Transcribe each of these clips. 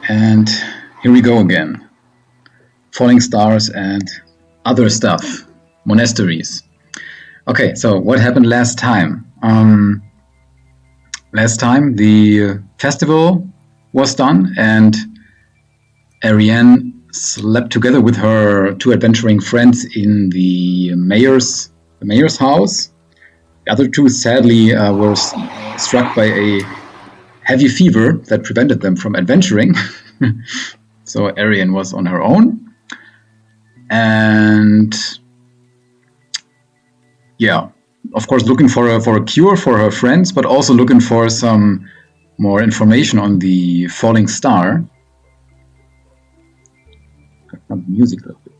And here we go again. Falling stars and other stuff. Monasteries. Okay, so what happened last time? Last time the festival was done and Ariane slept together with her two adventuring friends in the mayor's house. The other two sadly were struck by a heavy fever that prevented them from adventuring. So Ariane was on her own. And yeah, of course, looking for a cure for her friends, but also looking for some more information on the falling star. Music a little bit.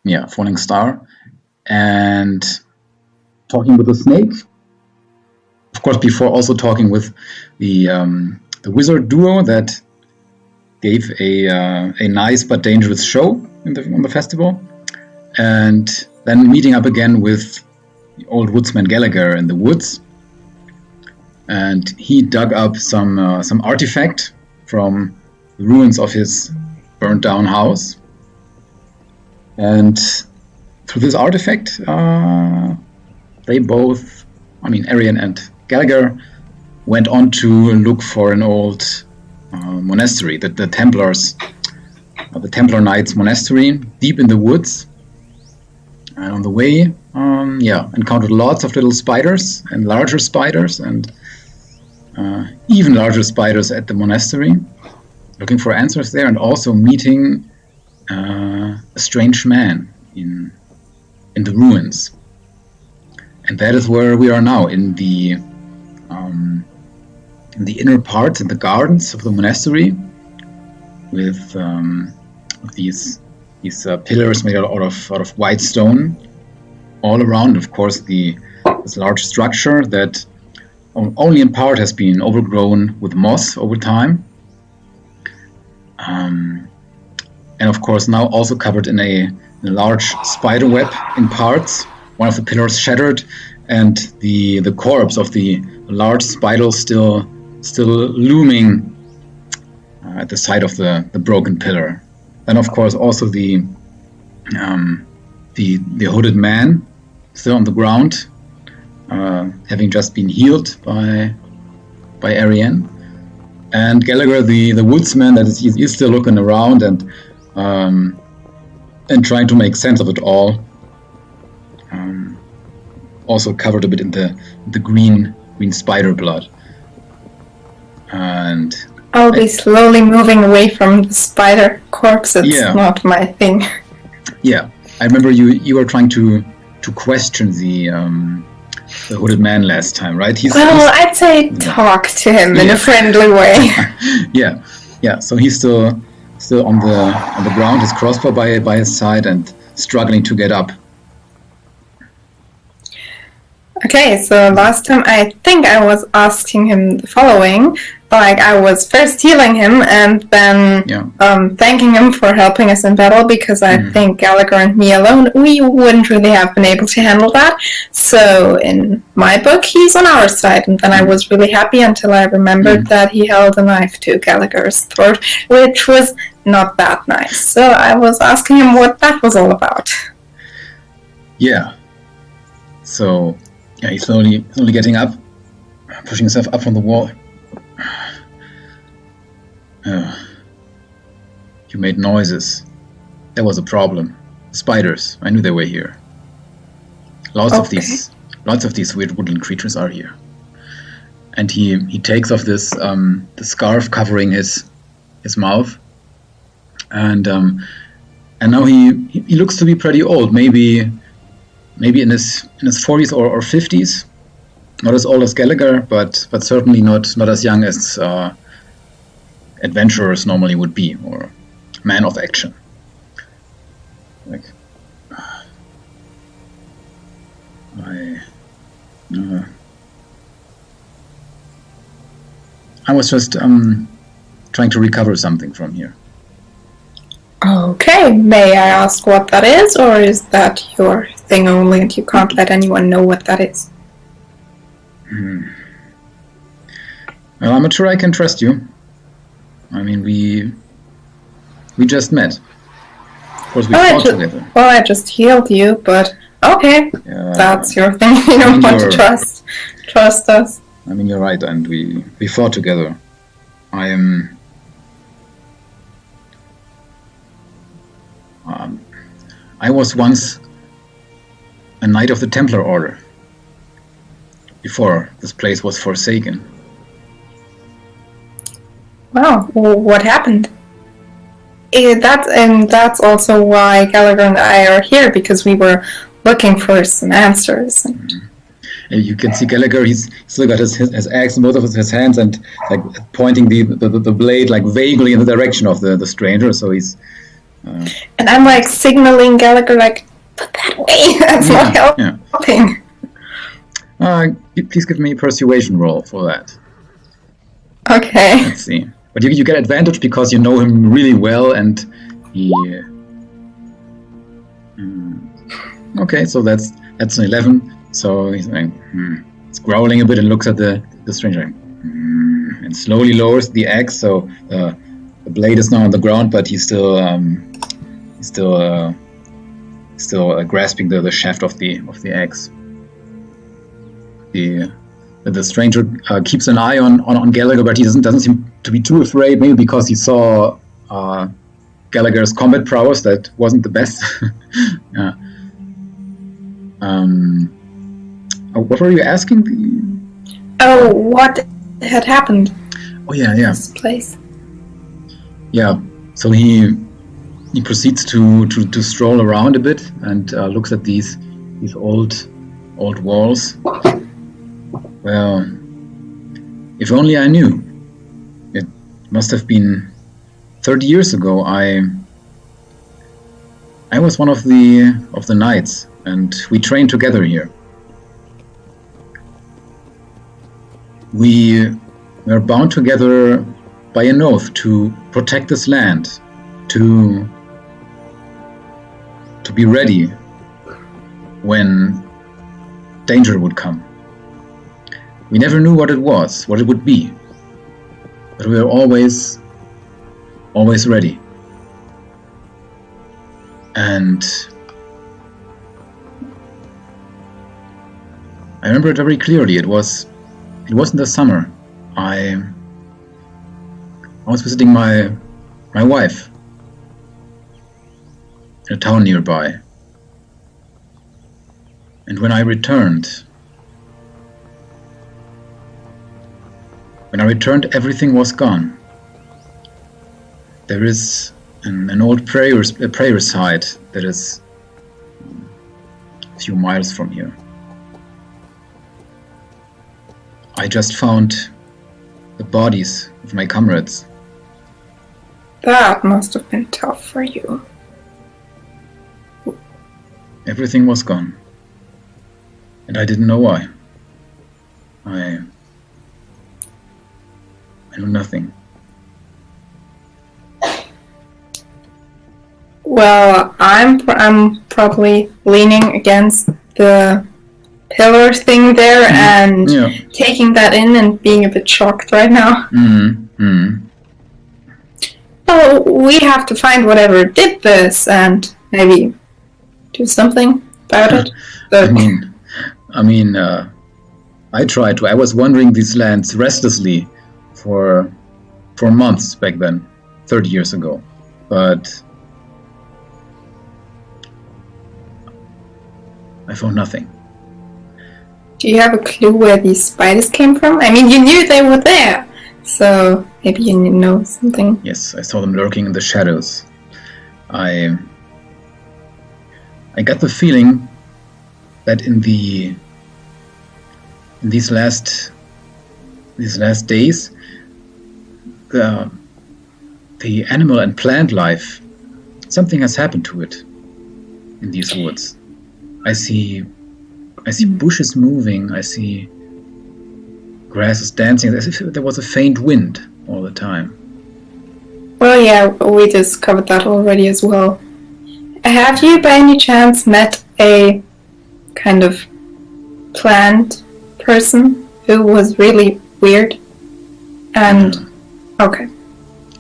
Yeah, falling star. And talking with the snake. Of course, before also talking with the wizard duo that gave a nice but dangerous show on the festival. And then meeting up again with the old woodsman Gallagher in the woods. And he dug up some artifact from the ruins of his burnt down house. And through this artifact, they both, Ariane and Gallagher, went on to look for an old monastery, the Templars, the Templar Knights monastery, deep in the woods. And on the way, encountered lots of little spiders and larger spiders and even larger spiders at the monastery, looking for answers there, and also meeting a strange man in the ruins. And that is where we are now, in the inner parts, in the gardens of the monastery, with these pillars made out of white stone all around. Of course, this large structure that only in part has been overgrown with moss over time, and of course now also covered in a large spider web in parts. One of the pillars shattered, and the corpse of the large spider still looming at the side of the broken pillar. Then of course also the hooded man still on the ground, having just been healed by Ariane, and Gallagher, the woodsman, that is still looking around and trying to make sense of it all. Also covered a bit in the green spider blood. And I'll be slowly moving away from the spider corpse. It's not my thing. Yeah, I remember you were trying to question the hooded man last time, right? I'd say talk to him in a friendly way. Yeah. So he's still on the ground, his crossbow by his side, and struggling to get up. Okay, so last time I think I was asking him the following. Like, I was first healing him and then thanking him for helping us in battle, because I think Gallagher and me alone, we wouldn't really have been able to handle that. So in my book, he's on our side. And then I was really happy until I remembered that he held a knife to Gallagher's throat, which was not that nice. So I was asking him what that was all about. Yeah. So he's slowly getting up, pushing himself up from the wall. You made noises. There was a problem. Spiders. I knew they were here. Lots of these weird woodland creatures are here. And he takes off this the scarf covering his mouth, and now he looks to be pretty old. Maybe in his 40s or 50s. Not as old as Gallagher, but certainly not as young as adventurers normally would be, or man of action. I was just trying to recover something from here. Okay, may I ask what that is, or is that your thing only and you can't let anyone know what that is? Well, I'm not sure I can trust you. I mean, we just met. Of course, we fought together. Well, I just healed you, but okay, that's your thing. You don't want to trust us. I mean, you're right, and we fought together. I was once a Knight of the Templar Order before this place was forsaken. Wow, what happened? That's also why Gallagher and I are here, because we were looking for some answers. And you can see Gallagher, he's still got his axe in both of his hands and like pointing the blade like vaguely in the direction of the stranger, so he's... And I'm like signaling Gallagher like, put that away, that's not helping. Please give me a persuasion roll for that. Okay. Let's see. But you get advantage because you know him really well, and he... Okay, so that's an 11. So he's like, He's growling a bit and looks at the stranger, and slowly lowers the axe. So the blade is now on the ground, but he's still grasping the shaft of the axe. The stranger keeps an eye on Gallagher, but he doesn't seem to be too afraid. Maybe because he saw Gallagher's combat prowess that wasn't the best. Yeah. What were you asking? Oh, what had happened? Oh yeah. This place. Yeah. So he proceeds to stroll around a bit and looks at these old walls. Well, if only I knew. It must have been 30 years ago. I was one of the knights, and we trained together here. We were bound together by an oath to protect this land, to be ready when danger would come. We never knew what it was, what it would be, but we were always ready. And I remember it very clearly. It was in the summer. I was visiting my wife in a town nearby. And when I returned, everything was gone. There is an old prayer site that is a few miles from here. I just found the bodies of my comrades. That must have been tough for you. Everything was gone. And I didn't know why. I knew nothing. Well, I'm probably leaning against the pillar thing there and taking that in and being a bit shocked right now. Well, we have to find whatever did this and maybe do something about it. But I mean, I tried to. I was wandering these lands restlessly for months back then, 30 years ago, but I found nothing. Do you have a clue where these spiders came from? I mean, you knew they were there, so maybe you know something. Yes, I saw them lurking in the shadows. I got the feeling that in these last days, the animal and plant life, something has happened to it in these woods. I see bushes moving, I see grasses dancing, as if there was a faint wind all the time. Well, yeah, we discovered that already as well. Have you by any chance met a kind of plant person who was really weird. And okay.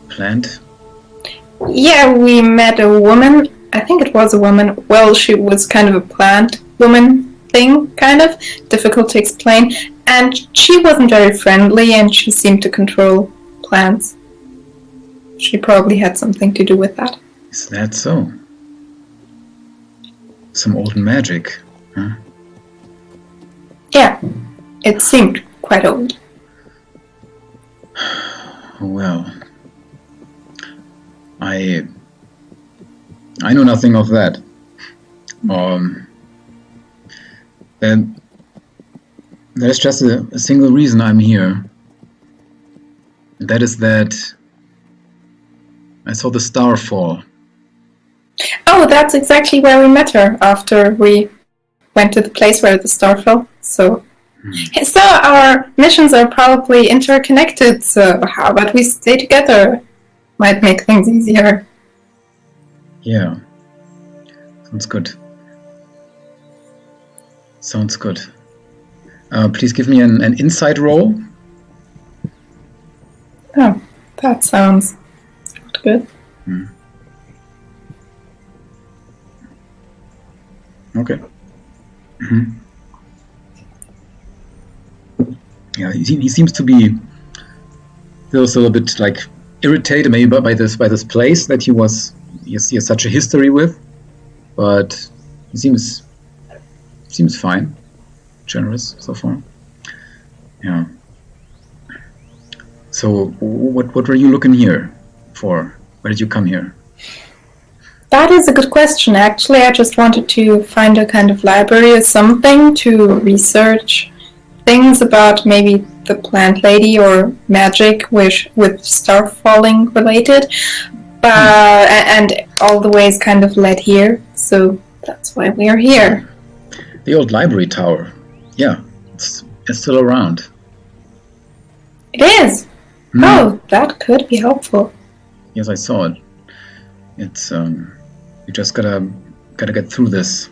Plant? Yeah, we met a woman. I think it was a woman. Well, she was kind of a plant woman thing, kind of. Difficult to explain. And she wasn't very friendly, and she seemed to control plants. She probably had something to do with that. Is that so? Some old magic, huh? Yeah, it seemed quite old. Well, I know nothing of that. Then there's just a single reason I'm here. And that is that I saw the star fall. Oh, that's exactly where we met her after we went to the place where the star fell. So our missions are probably interconnected, so how about we stay together? Might make things easier. Yeah. Sounds good. Sounds good. Please give me an insight roll. Oh, that sounds good. Okay. Yeah, he seems to be still a bit like irritated maybe by this place that he has such a history with, but he seems fine, generous so far. Yeah. So what were you looking here for? Why did you come here? That is a good question. Actually, I just wanted to find a kind of library or something to research things about maybe the plant lady or magic with star falling related. And all the ways kind of led here. So that's why we are here. The old library tower. Yeah, it's still around. It is? Oh, that could be helpful. Yes, I saw it. It's you just gotta get through this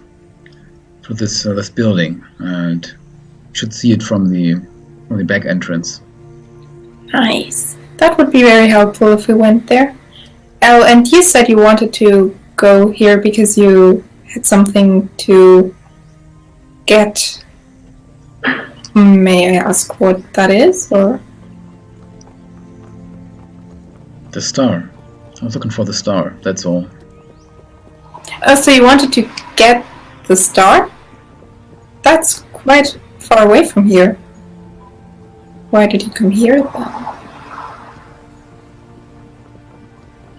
building, and you should see it from the back entrance. Nice. That would be very helpful if we went there. Oh, and you said you wanted to go here because you had something to get. May I ask what that is, or? The star. I was looking for the star, that's all. Oh, so you wanted to get the star? That's quite far away from here. Why did you come here then?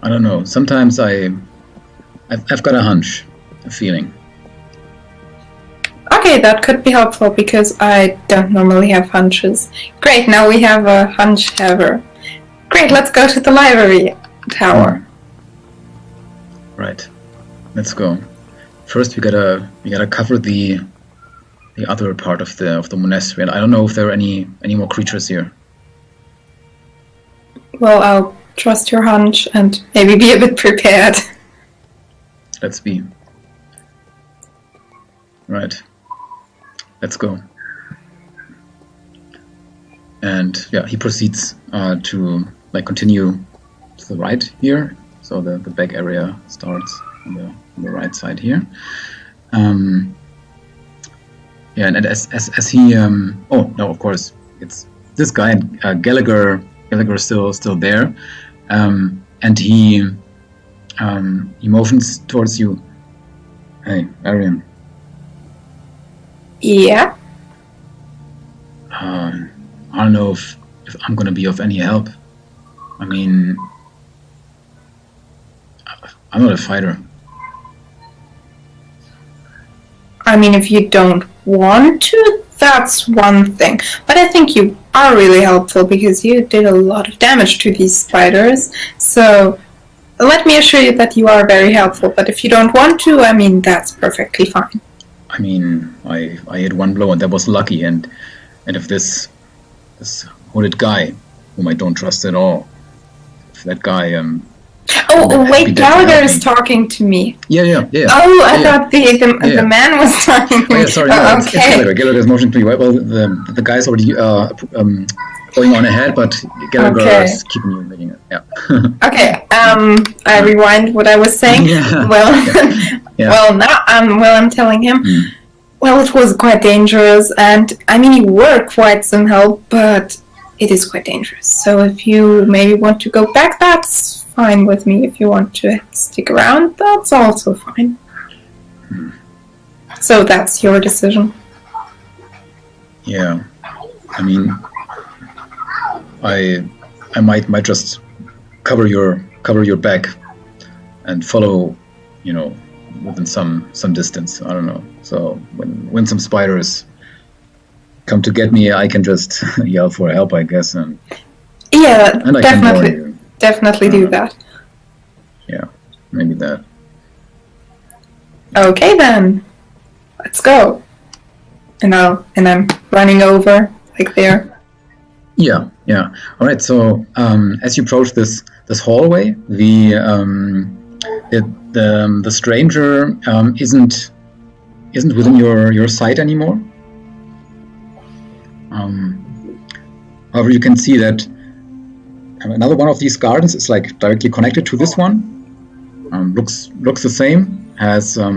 I don't know. Sometimes I've got a hunch, a feeling. Okay, that could be helpful because I don't normally have hunches. Great, now we have a hunch haver. Great, let's go to the library tower. Right, let's go. First, we gotta cover the other part of the monastery. And I don't know if there are any more creatures here. Well, I'll trust your hunch and maybe be a bit prepared. Let's be. Right. Let's go. And yeah, he proceeds to continue to the right here. So the back area starts on the right side here. Yeah, and as he oh no, of course it's this guy, Gallagher. Gallagher still there, and he motions towards you. Hey, Arian. Yeah. I don't know if I'm gonna be of any help. I mean, I'm not a fighter. I mean, if you don't want to, that's one thing. But I think you are really helpful because you did a lot of damage to these spiders. So let me assure you that you are very helpful. But if you don't want to, I mean, that's perfectly fine. I mean, I hit one blow and that was lucky. And if this hooded guy, whom I don't trust at all, if that guy wait, Gallagher is talking to me. Yeah. Oh, I thought the man was talking to me. Sorry, no, it's Gallagher. Gallagher is motioning to you. Well, the guy's already going on ahead, but Gallagher is keeping you making it. Yeah. Okay. I rewind what I was saying. Yeah. Well, now I'm telling him. Well, it was quite dangerous, and I mean, you were quite some help, but it is quite dangerous. So if you maybe want to go back, that's fine with me. If you want to stick around, that's also fine. So that's your decision. Yeah, I mean, I might just cover your back and follow, within some distance. I don't know. So when some spiders come to get me, I can just yell for help, I guess. And definitely do that. Yeah, maybe that. Okay then, let's go. And I'm running over like there. Yeah. All right. So as you approach this hallway, the stranger isn't within your sight anymore. However, you can see that another one of these gardens is like directly connected to this one. Looks the same. Has a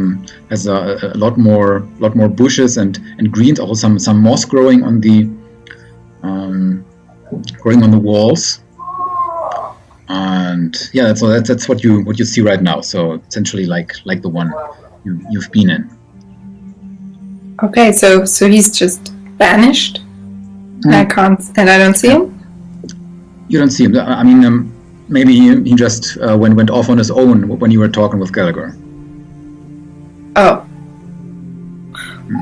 lot more bushes and greens. Also some moss growing on the walls. And yeah, so that's what you see right now. So essentially, like the one you've been in. Okay, so he's just vanished. I don't see him. You don't see him. I mean, maybe he just went off on his own when you were talking with Gallagher. Oh.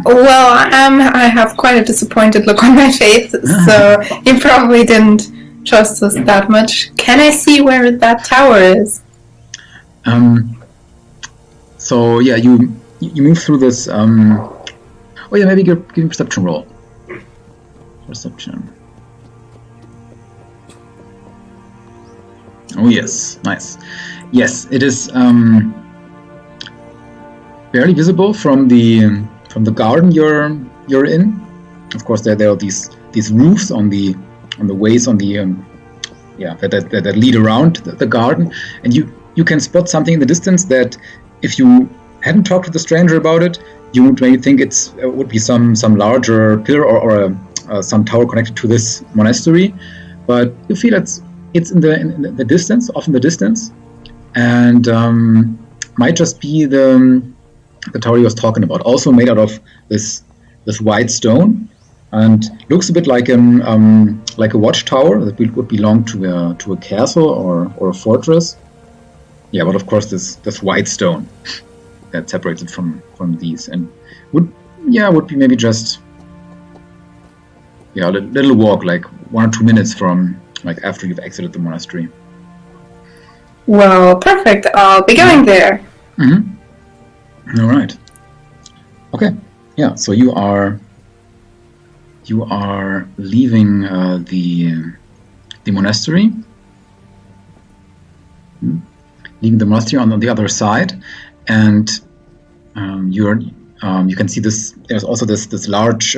Well, I have quite a disappointed look on my face, so he probably didn't trust us that much. Can I see where that tower is? So yeah, you move through this. Maybe give me a perception roll. Perception. Oh yes, nice. Yes, it is barely visible from the garden you're in. Of course, there are these roofs on the ways on the that lead around the garden, and you can spot something in the distance that if you hadn't talked to the stranger about it, you would maybe think it would be some larger pillar or some tower connected to this monastery, but you feel it's in the distance, off in the distance, and might just be the tower he was talking about, also made out of this white stone, and looks a bit like a watchtower that would belong to a castle or a fortress. Yeah, but of course this white stone that separates it from these, and would be maybe just a little walk, like 1 or 2 minutes from like after you've exited the monastery. Well, perfect. I'll be going there. Mm-hmm. All right. Okay. Yeah. So you are leaving the monastery. Leaving the monastery on the other side, and you can see this. There's also this large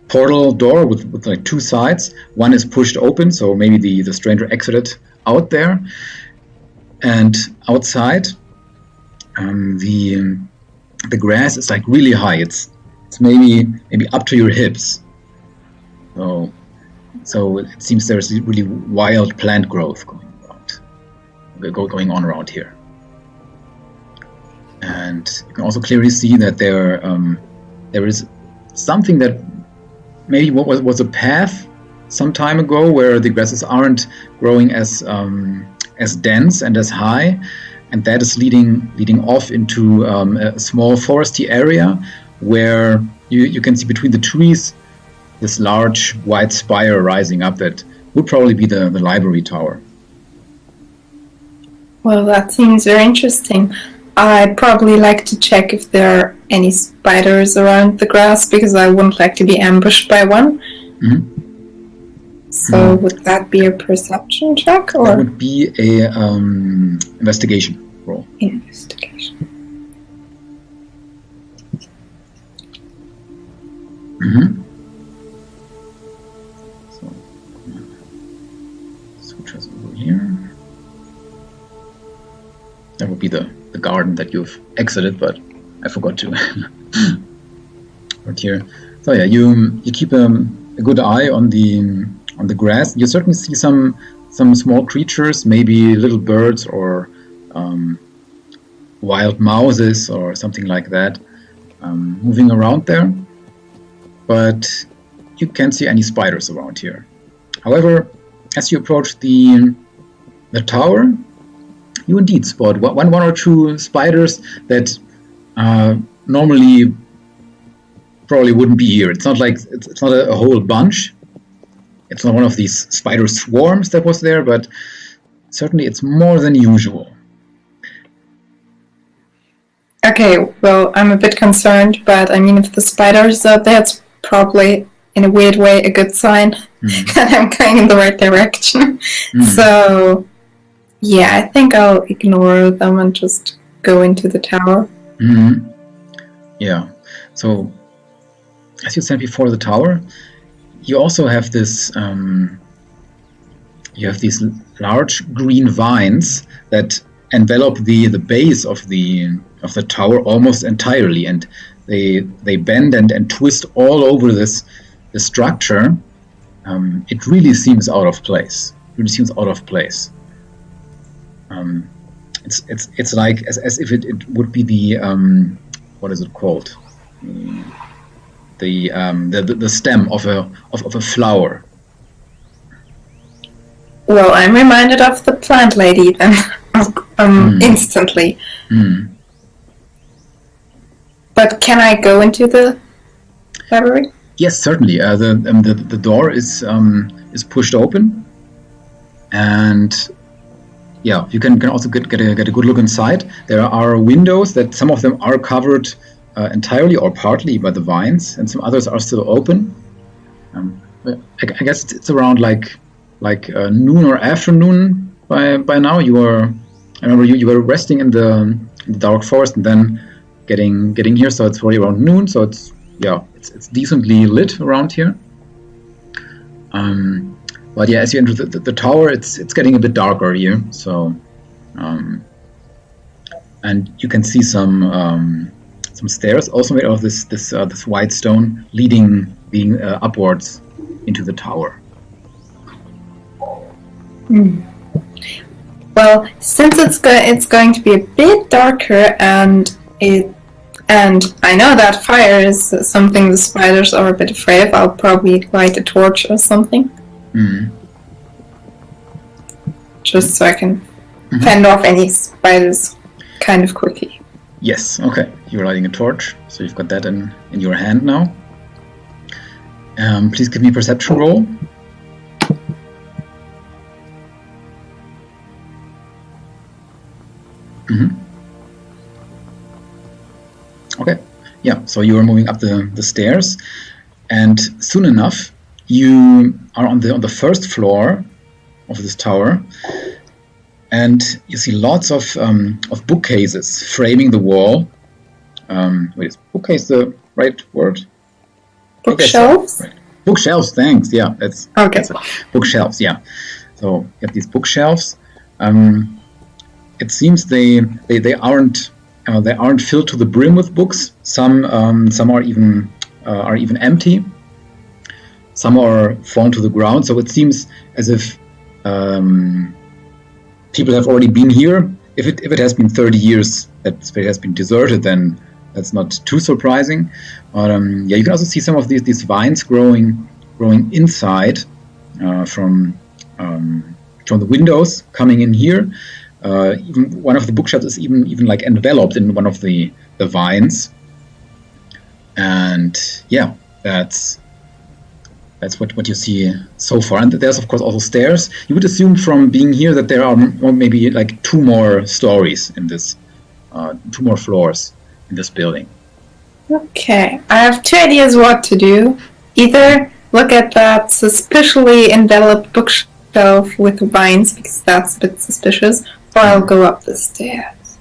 portal door with like 2 sides. One is pushed open, so maybe the stranger exited out there. And outside, the grass is like really high. It's maybe up to your hips. So it seems there's really wild plant growth going on around here. And you can also clearly see that there is something that maybe was a path some time ago, where the grasses aren't growing as dense and as high, and that is leading off into a small foresty area where you can see between the trees this large white spire rising up that would probably be the library tower. Well, that seems very interesting. I'd probably like to check if there are any spiders around the grass, because I wouldn't like to be ambushed by one. Mm-hmm. So would that be a perception check, or? That would be a investigation roll. Investigation. So, switch us over here. That would be the garden that you've exited, but I forgot to. Right here. So yeah, you keep a good eye on the grass. You certainly see some small creatures, maybe little birds or wild mouses or something like that, moving around there. But you can't see any spiders around here. However, as you approach the tower, you indeed spot one or two spiders that normally probably wouldn't be here. It's not like it's not a whole bunch. It's not one of these spider swarms that was there, but certainly it's more than usual. Okay, well, I'm a bit concerned, but I mean, if the spiders are there, it's probably, in a weird way, a good sign that I'm going in the right direction. So, yeah, I think I'll ignore them and just go into the tower. Yeah, so as you said before the tower, you also have this. You have these large green vines that envelop the base of the tower almost entirely, and they bend and twist all over this structure. It really seems out of place. It's like as if it would be the what is it called? The stem of a flower. Well, I'm reminded of the plant lady then, instantly. But can I go into the library? Yes, certainly. The door is pushed open, and yeah, you can also get a good look inside. There are windows that some of them are covered entirely or partly by the vines, and some others are still open. I guess it's around like noon or afternoon by now. I remember you were resting in the dark forest and then getting here, so it's already around noon. So it's decently lit around here. But yeah, as you enter the tower, it's getting a bit darker here. So, and you can see some stairs, also made of this white stone, leading upwards into the tower. Well, since it's going to be a bit darker, and I know that fire is something the spiders are a bit afraid of, I'll probably light a torch or something. Just so I can fend off any spiders kind of quickly. Yes, okay. You're lighting a torch, so you've got that in your hand now. Please give me a perception roll. Okay, yeah, so you are moving up the stairs, and soon enough you are on the first floor of this tower, and you see lots of bookcases framing the wall. Wait, is bookcase the right word? Bookshelves? Right. Bookshelves, thanks. Yeah, that's okay. Bookshelves, yeah. So you have these bookshelves. It seems they aren't filled to the brim with books. Some are even empty. Some are fallen to the ground. So it seems as if people have already been here. If it has been 30 years that it has been deserted, then that's not too surprising. But yeah, you can also see some of these vines growing inside from the windows coming in here. Even one of the bookshelves is even like enveloped in one of the vines, and yeah, that's what you see so far. And there's of course also stairs. You would assume from being here that there are maybe like two more stories in this, 2 more floors in this building. Okay, I have 2 ideas what to do. Either look at that suspiciously enveloped bookshelf with vines, because that's a bit suspicious, or I'll go up the stairs.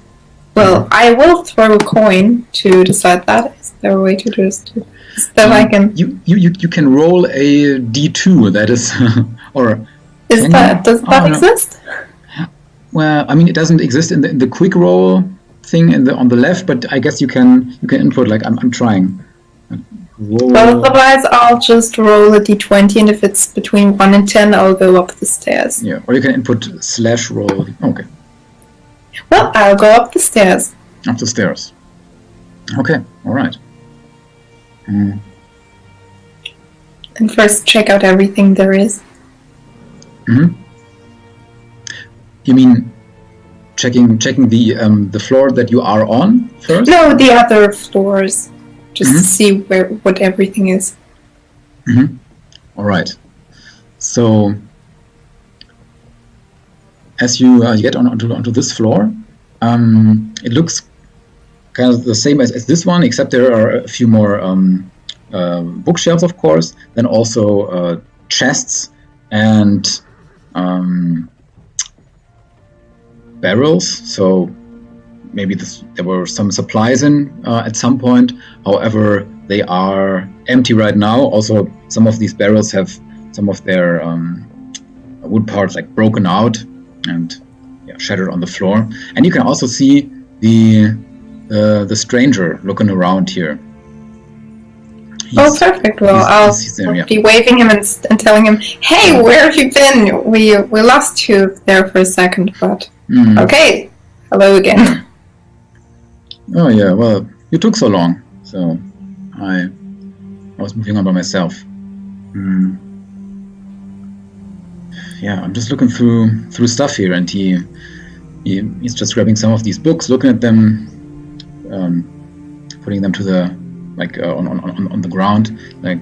Well, I will throw a coin to decide that. Is there a way to do this? I can... You can roll a d2. That is, or does that exist? Well, I mean, it doesn't exist in the quick roll thing on the left, but I guess you can input like I'm trying. Roll. Well, otherwise I'll just roll a d20, and if it's between 1 and 10, I'll go up the stairs. Yeah, or you can input /roll. Okay. Well, I'll go up the stairs. Up the stairs. Okay, all right. And first check out everything there is. Mm-hmm. You mean checking the floor that you are on first? No, the other floors. Just to see what everything is. Mm-hmm. All right. So as you get onto this floor, it looks kind of the same as this one, except there are a few more bookshelves, of course, then also chests and barrels. So maybe there were some supplies in at some point. However, they are empty right now. Also, some of these barrels have some of their wood parts like broken out and shattered on the floor. And you can also see the stranger looking around here. Perfect. Well, I'll be waving him and telling him, "Hey, where have you been? We lost you there for a second, but okay, hello again." Oh yeah, well, you took so long, so I was moving on by myself. Yeah, I'm just looking through stuff here, and he's just grabbing some of these books, looking at them, putting them to the on the ground. Like,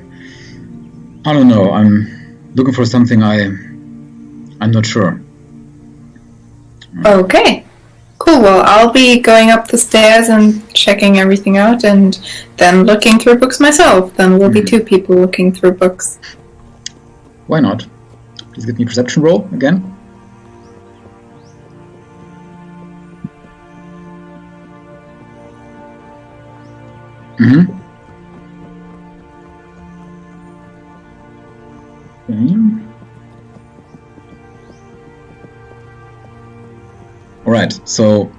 I don't know, I'm looking for something I'm not sure. Okay. Cool, well, I'll be going up the stairs and checking everything out, and then looking through books myself. Then we'll be two people looking through books. Why not? Please give me a perception roll again. Okay. All right. So,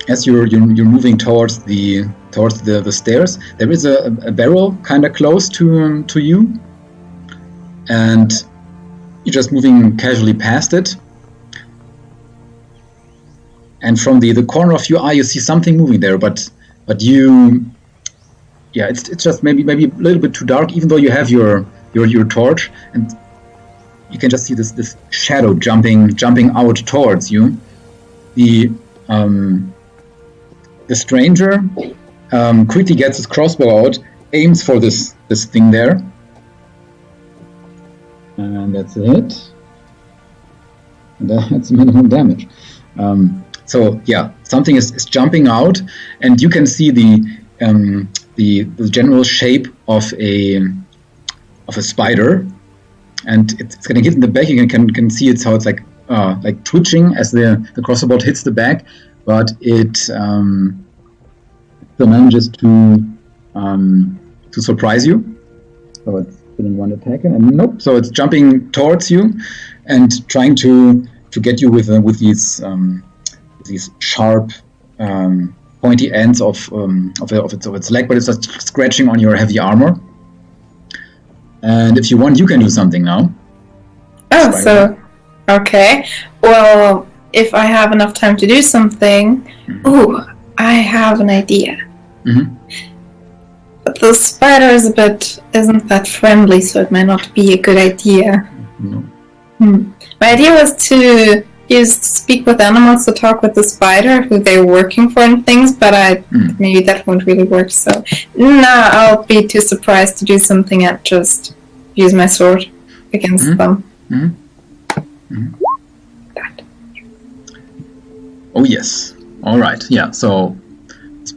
as you're moving towards the stairs, there is a barrel kind of close to you, and you're just moving casually past it. And from the corner of your eye, you see something moving there, but you, it's just maybe a little bit too dark, even though you have your torch, and you can just see this shadow jumping out towards you. The stranger quickly gets his crossbow out, aims for this thing there, and that's a hit. And that's minimum damage. So yeah, something is jumping out, and you can see the general shape of a spider, and it's going to hit in the back. You can see how it's like twitching as the crossbow hits the back, but it still manages to surprise you. So it's getting one attack, and nope. So it's jumping towards you and trying to get you with these sharp, pointy ends of its leg, but it's just scratching on your heavy armor. And if you want, you can do something now. Oh, so okay. Well, if I have enough time to do something, I have an idea. But the spider isn't that friendly, so it might not be a good idea. No. My idea was to speak with animals to talk with the spider, who they're working for and things, but maybe that won't really work, so I'll be too surprised to do something and just use my sword against them. Oh yes. Alright, yeah, so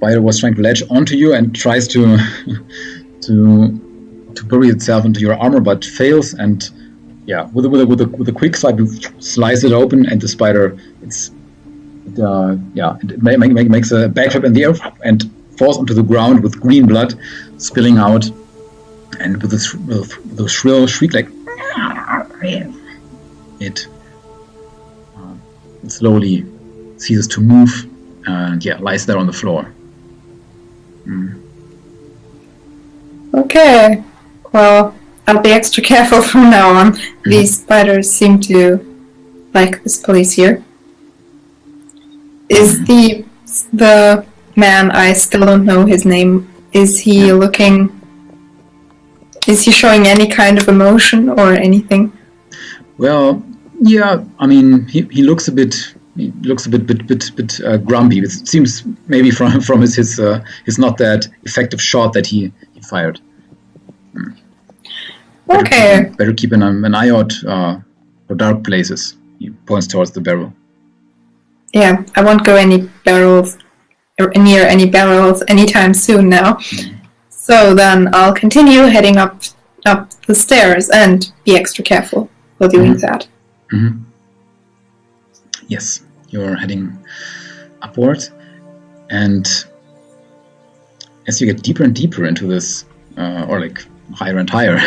spider was trying to latch onto you and tries to bury itself into your armor, but fails. And yeah, with a quick swipe, you slice it open, and the spider it makes a backflip in the air and falls onto the ground with green blood spilling out, and with a shrill shriek, like it slowly ceases to move and lies there on the floor. Okay, well, I'll be extra careful from now on. These spiders seem to like this police here. Is the man, I still don't know his name, is he showing any kind of emotion or anything? Well, yeah, I mean, he looks a bit grumpy. It seems maybe from his not that effective shot that he fired. Okay. Better keep an eye out for dark places. He points towards the barrel. Yeah, I won't go near any barrels anytime soon now. So then I'll continue heading up the stairs and be extra careful while doing that. Yes, you're heading upwards, and as you get deeper and deeper into this, or like higher and higher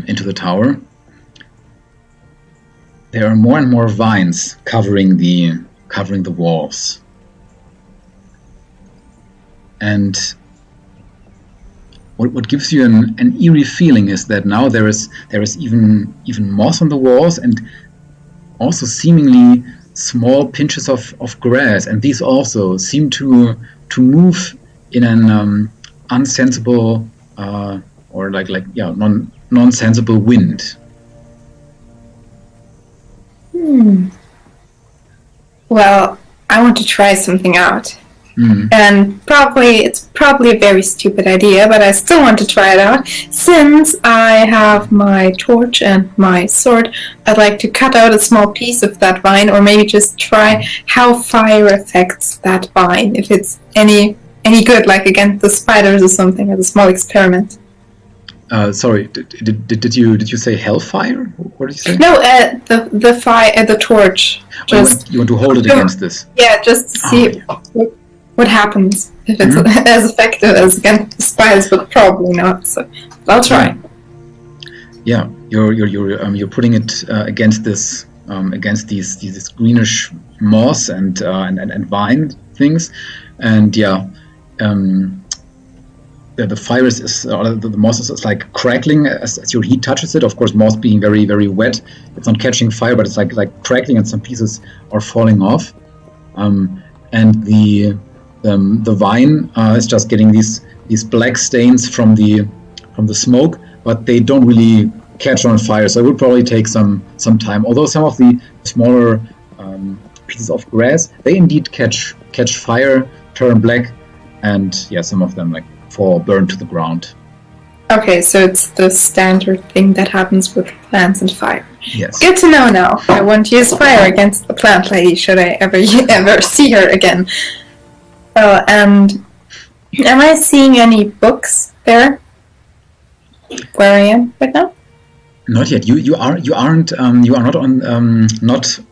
into the tower, there are more and more vines covering the walls. And what gives you an eerie feeling is that now there is even moss on the walls, and also seemingly small pinches of grass, and these also seem to move in an unsensible or non-sensible wind. Well, I want to try something out. And it's probably a very stupid idea, but I still want to try it out. Since I have my torch and my sword, I'd like to cut out a small piece of that vine, or maybe just try how fire affects that vine, if it's any good, like against the spiders or something, as a small experiment. Sorry, did you say hellfire? What did you say? No, the fire, the torch. You want to hold it against this? Yeah, just to see what happens, if it's as effective as against the spiders, but probably not. So I'll try. Yeah, you're putting it against this against these greenish moss and vine things, and the fire is the moss is like crackling as your heat touches it. Of course, moss being very, very wet, it's not catching fire, but it's like crackling, and some pieces are falling off. And the vine is just getting these black stains from the smoke, but they don't really catch on fire. So it would probably take some time. Although some of the smaller pieces of grass, they indeed catch fire, turn black, and some of them fall burned to the ground. Okay, so it's the standard thing that happens with plants and fire. Yes. Good to know now. I won't use fire against the plant lady should I ever see her again. And am I seeing any books there where I am right now? Not yet. You are not on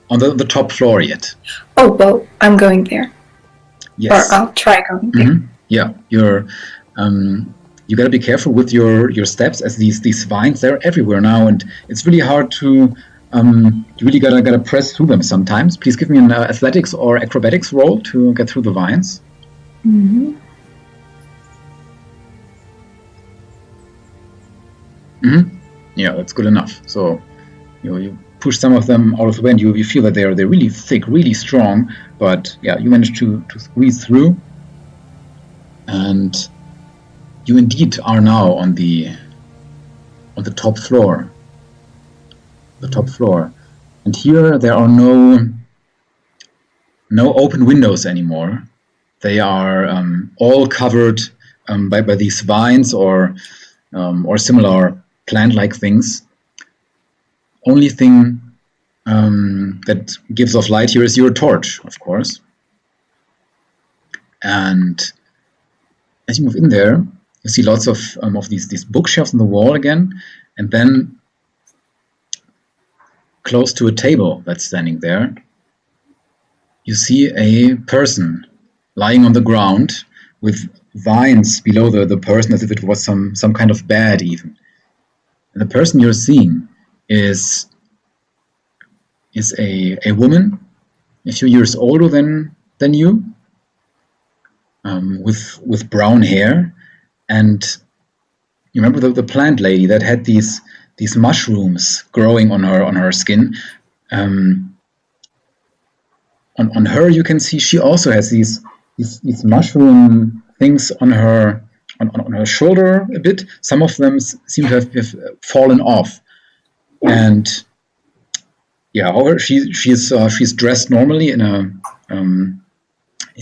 the top floor yet. Oh well, I'm going there. Yes. Or I'll try going there. Yeah, you gotta be careful with your steps, as these vines, they're everywhere now, and it's really hard to you really gotta press through them sometimes. Please give me an athletics or acrobatics roll to get through the vines. Yeah, that's good enough. So you push some of them out of the way, and you feel that they're really thick, really strong, but you manage to squeeze through. And you indeed are now on the top floor. The top floor, and here there are no open windows anymore. They are all covered by these vines or similar plant-like things. Only thing that gives off light here is your torch, of course. And as you move in there, you see lots of these bookshelves on the wall again, and then close to a table that's standing there, you see a person lying on the ground with vines below the person, as if it was some kind of bed even. And the person you're seeing is a woman, a few years older than you, with brown hair. And you remember the plant lady that had these mushrooms growing on her skin. On her, you can see she also has these mushroom things on her shoulder a bit. Some of them seem to have fallen off, and however, she's dressed normally in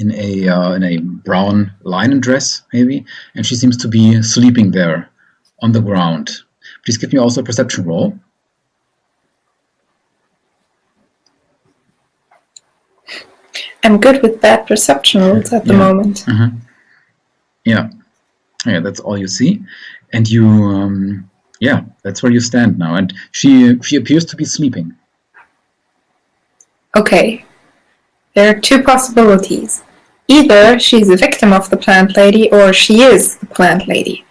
a brown linen dress maybe, and she seems to be sleeping there on the ground. Please give me also a perception roll. I'm good with bad perception rolls at the moment. Mm-hmm. Yeah, that's all you see, and you, that's where you stand now. And she appears to be sleeping. Okay, there are two possibilities. Either she's a victim of the plant lady, or she is the plant lady.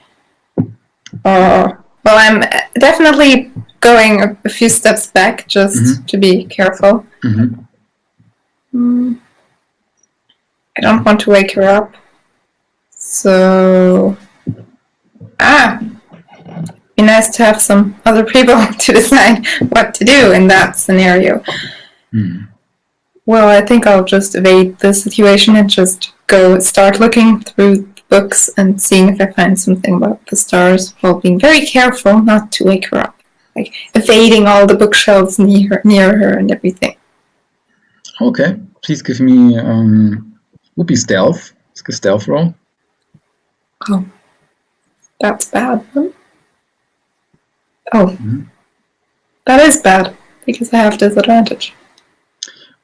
Well, I'm definitely going a few steps back just to be careful. Mm-hmm. I don't want to wake her up. So, be nice to have some other people to decide what to do in that scenario. Well, I think I'll just evade the situation and just start looking through the books and seeing if I find something about the stars, while being very careful not to wake her up. Like, evading all the bookshelves near her and everything. Okay, please give me, would be stealth. It's a stealth roll. Oh, that's bad. Oh, that is bad, because I have disadvantage.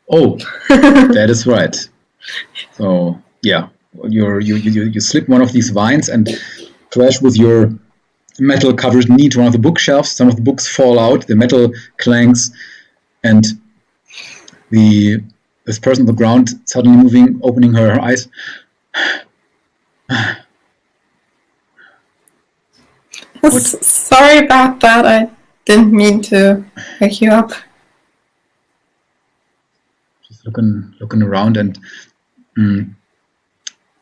Oh, that is right. So, yeah, you slip one of these vines and crash with your metal-covered knee to one of the bookshelves. Some of the books fall out, the metal clanks, and this person on the ground suddenly moving, opening her eyes. Sorry about that. I didn't mean to wake you up. Just looking around, and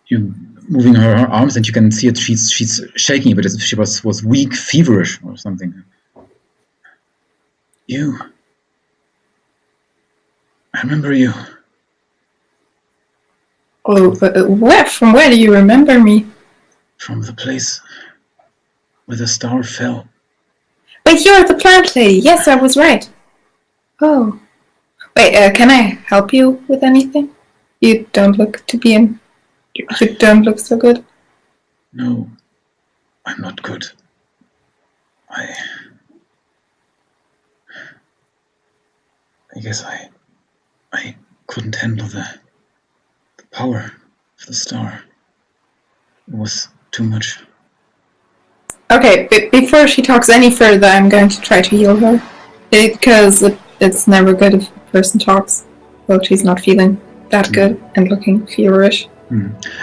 you moving her arms, and you can see it. She's shaking a bit as if she was weak, feverish, or something. You. I remember you. Oh, where? From where do you remember me? From the place where the star fell. Wait, you're the plant lady. Yes, I was right. Oh. Wait, can I help you with anything? You don't look to be in... You don't look so good. No, I'm not good. I guess I couldn't handle the power of the star. It was too much. Okay, but before she talks any further, I'm going to try to heal her. Because it's never good if a person talks. Well, she's not feeling that good and looking feverish.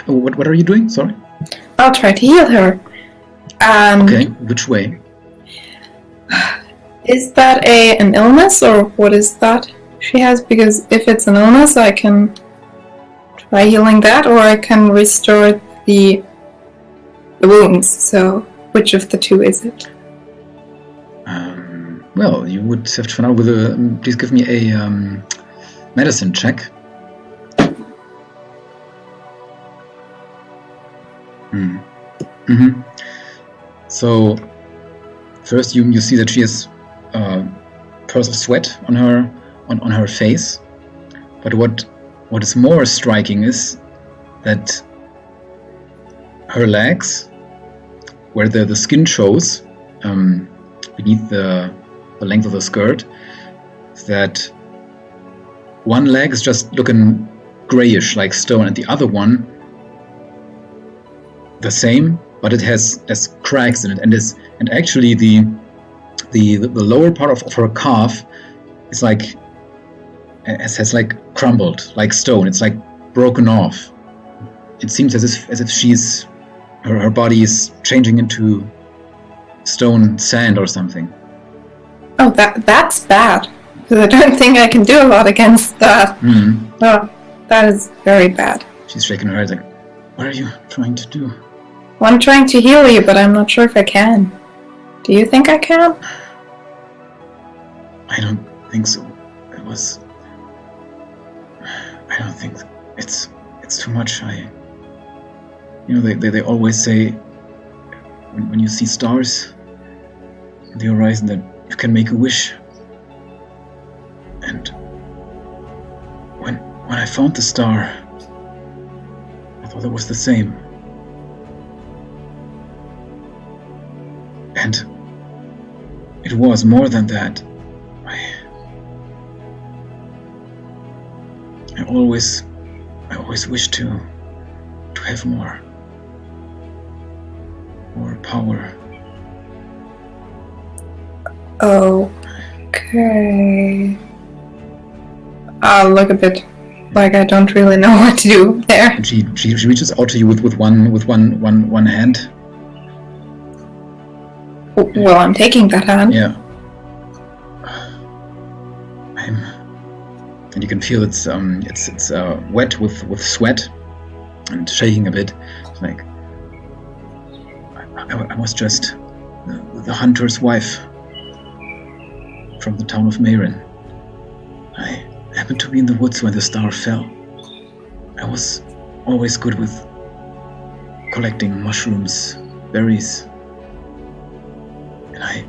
What are you doing? Sorry? I'll try to heal her. Okay, which way? Is that an illness, or what is that she has? Because if it's an illness, I can try healing that, or I can restore the wounds. So, which of the two is it? Well, you would have to find out with a... please give me a medicine check. So, first you see that she has pearls of sweat on her face. But what is more striking is that her legs, where the skin shows beneath the length of the skirt, that one leg is just looking grayish like stone, and the other one the same, but it has cracks in it, and actually the lower part of her calf is like has like crumbled like stone. It's like broken off. It seems as if she's her body is changing into stone sand or something. Oh, that's bad. Because I don't think I can do a lot against that. Mm-hmm. Oh, that is very bad. She's shaking her head like, what are you trying to do? Well, I'm trying to heal you, but I'm not sure if I can. Do you think I can? I don't think so. I don't think it's too much. They always say when you see stars on the horizon that you can make a wish. And when I found the star, I thought it was the same. And it was more than that. I always wish to have more power. Okay. I'll look a bit like I don't really know what to do there. And she reaches out to you with one hand. Well, I'm taking that hand. Yeah. And you can feel it's wet with sweat and shaking a bit. It's like I was just the hunter's wife from the town of Meirin. I happened to be in the woods when the star fell. I was always good with collecting mushrooms, berries, and I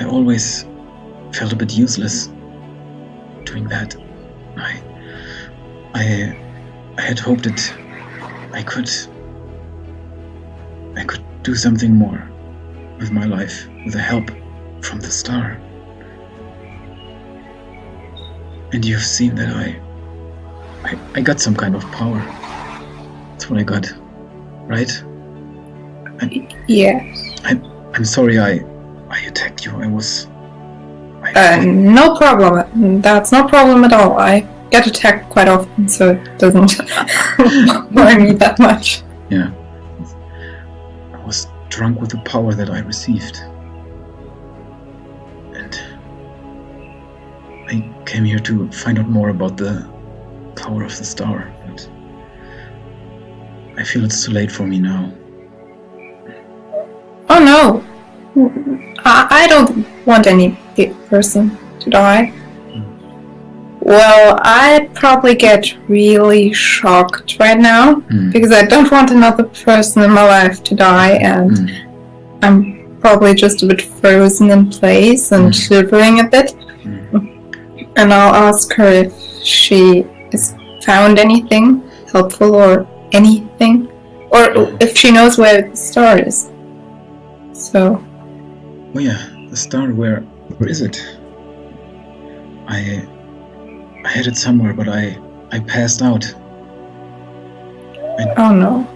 always felt a bit useless doing that. I had hoped that I could do something more with my life, with the help from the star. And you've seen that I got some kind of power. That's what I got, right? Yes. I'm sorry I attacked you. No problem. That's no problem at all. I get attacked quite often, so it doesn't worry me that much. Yeah. I was drunk with the power that I received. And I came here to find out more about the power of the star. But I feel it's too late for me now. Oh no. I don't want any person to die. Well, I'd probably get really shocked right now because I don't want another person in my life to die, and I'm probably just a bit frozen in place and shivering a bit. And I'll ask her if she has found anything helpful or anything, or if she knows where the star is. So. Oh yeah, the star. Where is it? I had it somewhere, but I passed out. Oh no.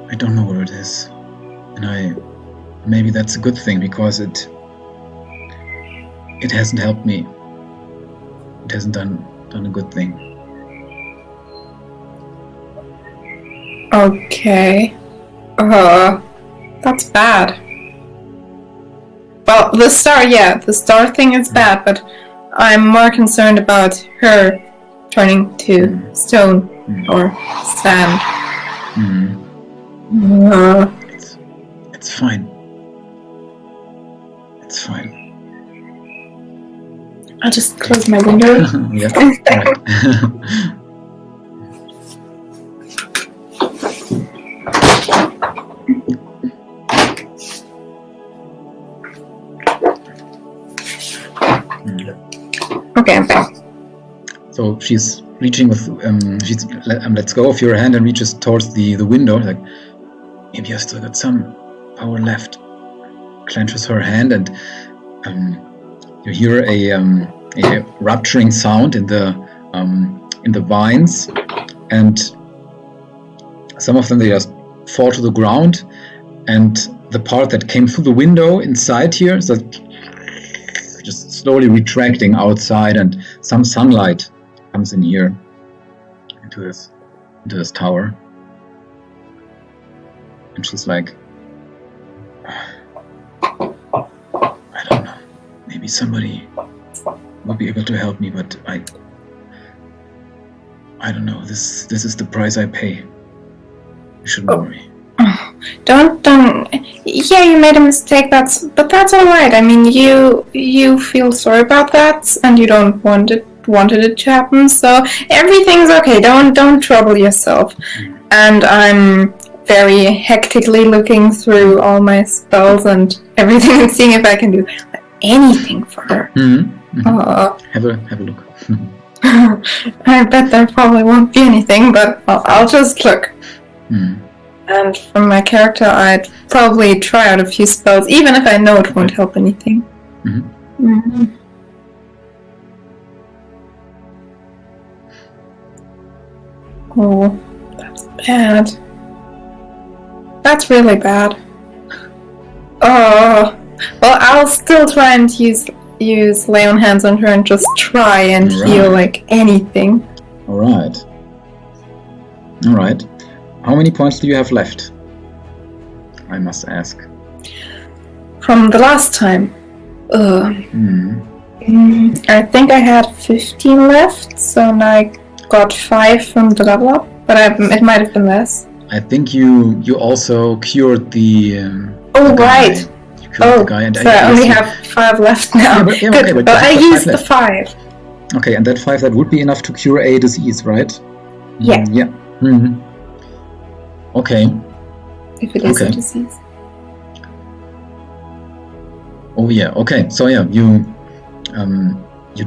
I don't know where it is. And maybe that's a good thing, because it hasn't helped me. It hasn't done a good thing. Okay. That's bad. Well, the star thing is bad, but I'm more concerned about her turning to stone or sand. It's fine. It's fine. I'll just close my window. Yeah. Right. Okay, I'm back. So she's reaching with she lets go of your hand and reaches towards the window. Like, maybe I still got some power left. Clenches her hand, and you hear a rupturing sound in the vines, and some of them they just fall to the ground, and the part that came through the window inside here is just slowly retracting outside, and some sunlight comes in here into this tower. And she's like, I don't know, maybe somebody will be able to help me, but I don't know, this is the price I pay. You shouldn't worry. Don't. Yeah, you made a mistake. That's all right. I mean, you feel sorry about that, and you don't wanted it to happen. So everything's okay. Don't trouble yourself. And I'm very hectically looking through all my spells and everything, and seeing if I can do anything for her. Have a look. I bet there probably won't be anything, but I'll just look. And from my character, I'd probably try out a few spells, even if I know it won't help anything. Oh, that's bad. That's really bad. Oh, well, I'll still try and use lay on hands on her and just try and heal like anything. All right. How many points do you have left? I must ask. From the last time? I think I had 15 left, so now I got 5 from the level up, but it might have been less. I think you also cured the right. You cured the guy, and so I only have 5 left now. But I used the 5. Okay, and that 5, that would be enough to cure a disease, right? Yeah. Yeah. Okay. If it is a disease. Oh yeah. Okay. So yeah, you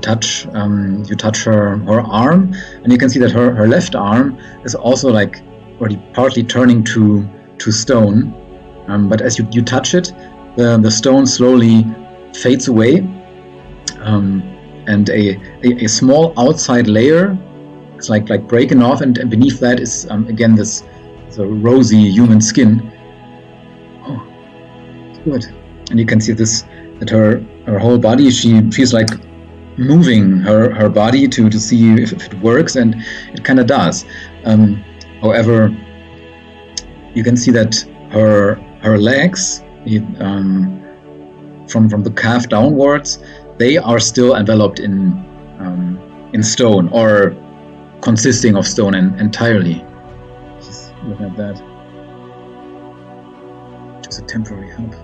touch her arm, and you can see that her left arm is also like already partly turning to stone. But as you touch it, the stone slowly fades away, and a small outside layer is like breaking off, and beneath that is again this rosy human skin. Oh, good. And you can see that her whole body, she's like moving her body to see if it works, and it kind of does. However, you can see that her legs, from the calf downwards, they are still enveloped in stone, or consisting of stone entirely. Just look at that. Just a temporary help.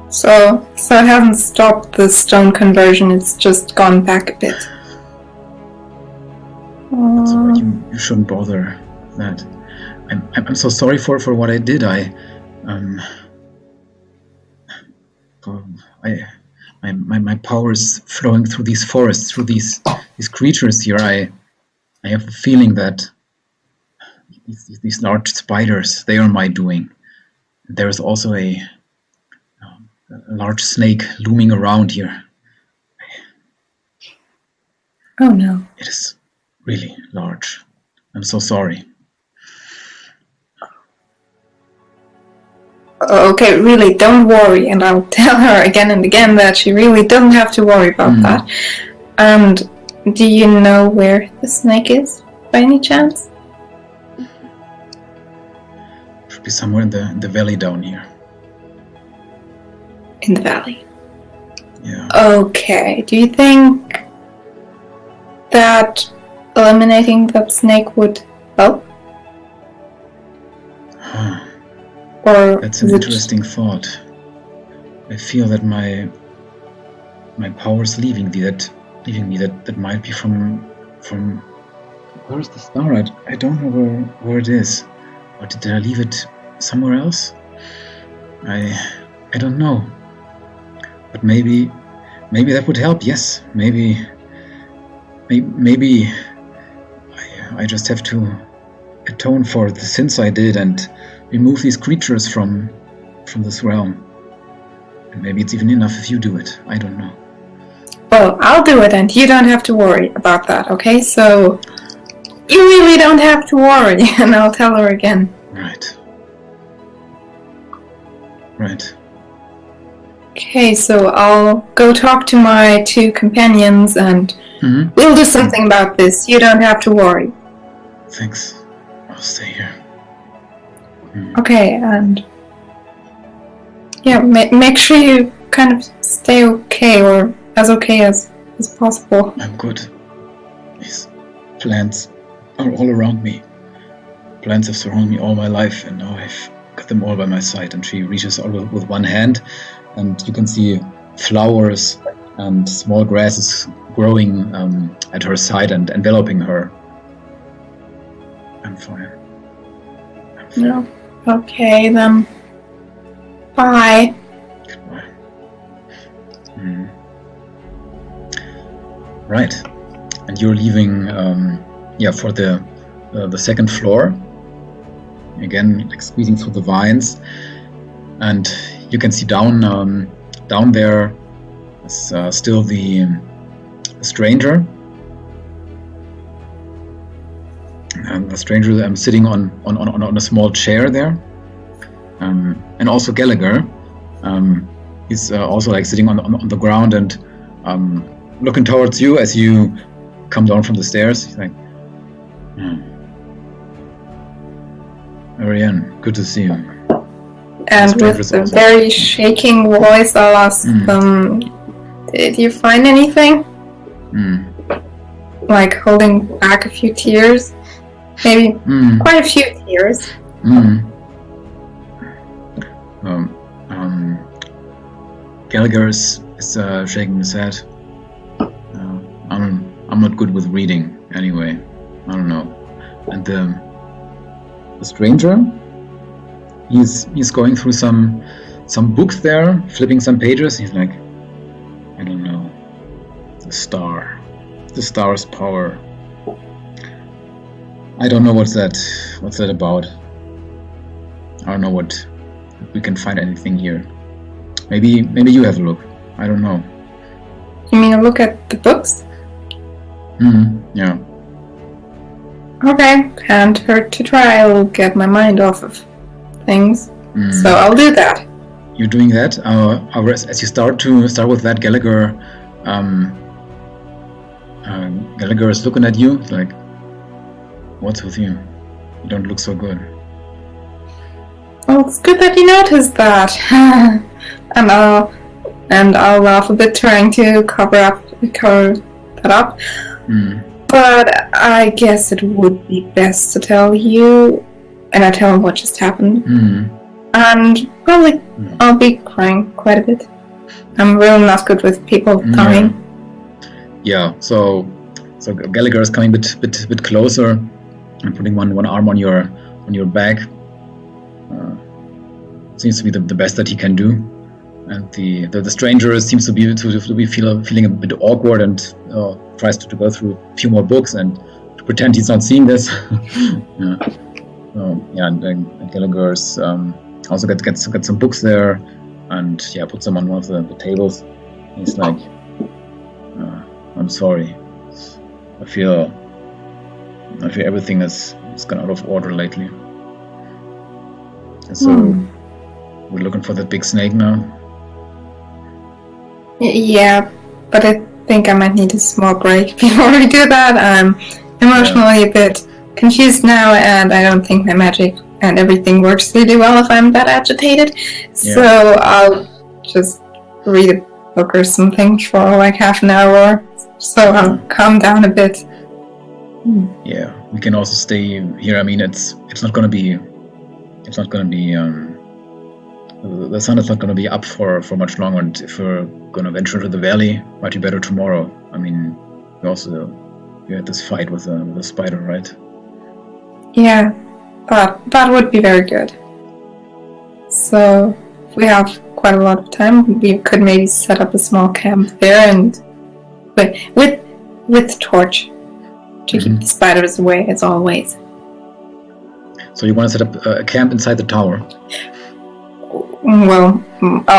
So it hasn't stopped the stone conversion, it's just gone back a bit. That's all right, you shouldn't bother that. I'm so sorry for what I did. My power is flowing through these forests, through these creatures here. I have a feeling that these large spiders, they are my doing. There is also a large snake looming around here. Oh no. It is really large. I'm so sorry. Okay, really, don't worry, and I'll tell her again and again that she really doesn't have to worry about that. And do you know where the snake is, by any chance? Should be somewhere in the valley down here. In the valley? Yeah. Okay, do you think that eliminating that snake would help? Or that's an interesting thought. I feel that my power's leaving me. That might be from where's the star? I don't know where it is. Or did I leave it somewhere else? I don't know. But maybe that would help. Yes, maybe I just have to atone for the sins I did and remove these creatures from this realm. And maybe it's even enough if you do it. I don't know. Well, I'll do it, and you don't have to worry about that, okay? So, You really don't have to worry, and I'll tell her again. Right. Okay, so I'll go talk to my 2 companions and we'll do something about this. You don't have to worry. Thanks. I'll stay here. Okay, and yeah, make sure you kind of stay okay, or as okay as possible. I'm good. These plants are all around me. Plants have surrounded me all my life, and now I've got them all by my side. And she reaches out with one hand, and you can see flowers and small grasses growing at her side and enveloping her. I'm fine. No. Okay, then. Bye. Goodbye. Right. And you're leaving, for the second floor. Again, like squeezing through the vines, and you can see down there is still the stranger. And the stranger sitting on a small chair there, and also Gallagher. He's also like sitting on the ground and looking towards you as you come down from the stairs. He's like, Ariane, good to see you. And with a very shaking voice, I'll ask them, did you find anything? Like holding back a few tears? Maybe quite a few tears. Gallagher is shaking his head. I'm not good with reading anyway. I don't know. And the stranger, he's going through some books there, flipping some pages. He's like, I don't know. The star's power. I don't know what's that about. I don't know what we can find anything here. Maybe you have a look. I don't know. You mean a look at the books? Yeah. Okay, can't hurt to try. I'll get my mind off of things. So I'll do that. You're doing that? As you start with that, Gallagher is looking at you. He's like, what's with you? You don't look so good. Well, it's good that you noticed that. and I'll laugh a bit, trying to cover that up. But I guess it would be best to tell you, and I tell him what just happened. And probably I'll be crying quite a bit. I'm really not good with people dying. Yeah. So Gallagher is coming a bit closer and putting one arm on your back. Seems to be the best that he can do. And the stranger seems to be feeling a bit awkward and tries to go through a few more books and to pretend he's not seeing this. And Gallagher's also got some books there, and puts them on one of the tables. He's like, I'm sorry. I feel everything has gone out of order lately. And so we're looking for that big snake now. Yeah, but I think I might need a small break before we do that. I'm emotionally a bit confused now, and I don't think my magic and everything works really well if I'm that agitated. So I'll just read a book or something for like half an hour, so I'll calm down a bit. Yeah, we can also stay here. I mean, it's not gonna be the sun is not going to be up for much longer, and if we're going to venture into the valley, might be better tomorrow. I mean, you had this fight with the spider, right? Yeah, that would be very good. So, if we have quite a lot of time, we could maybe set up a small camp there, and with torch to keep the spiders away, as always. So you want to set up a camp inside the tower? Well, I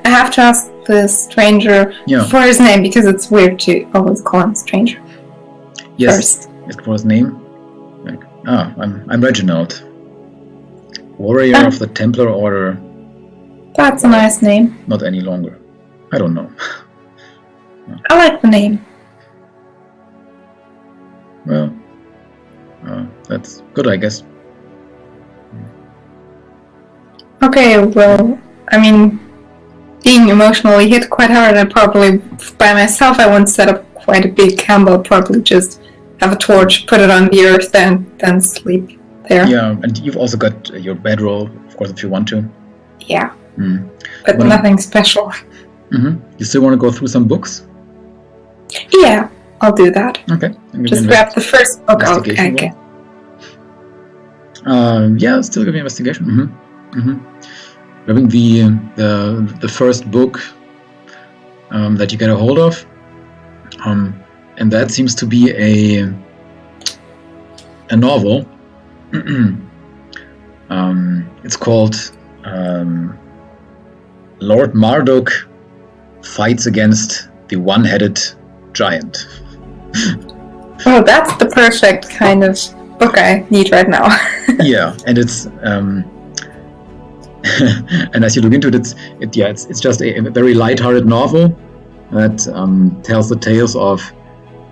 have to ask the stranger for his name, because it's weird to always call him stranger. first. Yes, it was name. I'm Reginald, warrior of the Templar Order. That's a nice name. Not any longer. I don't know. I like the name. Well, that's good, I guess. Okay, well, I mean, being emotionally hit quite hard, and probably by myself, I wouldn't set up quite a big camp. I'll probably just have a torch, put it on the earth, and then sleep there. Yeah, and you've also got your bedroll, of course, if you want to. Yeah, but nothing special. You still want to go through some books? Yeah, I'll do that. Okay. Just grab the first book. Okay. Yeah, still give me investigation. Grabbing the first book that you get a hold of, and that seems to be a novel. It's called Lord Marduk Fights Against the One-Headed Giant. Oh, that's the perfect kind of book I need right now. Yeah, and it's and as you look into it, it's just a very light-hearted novel that tells the tales of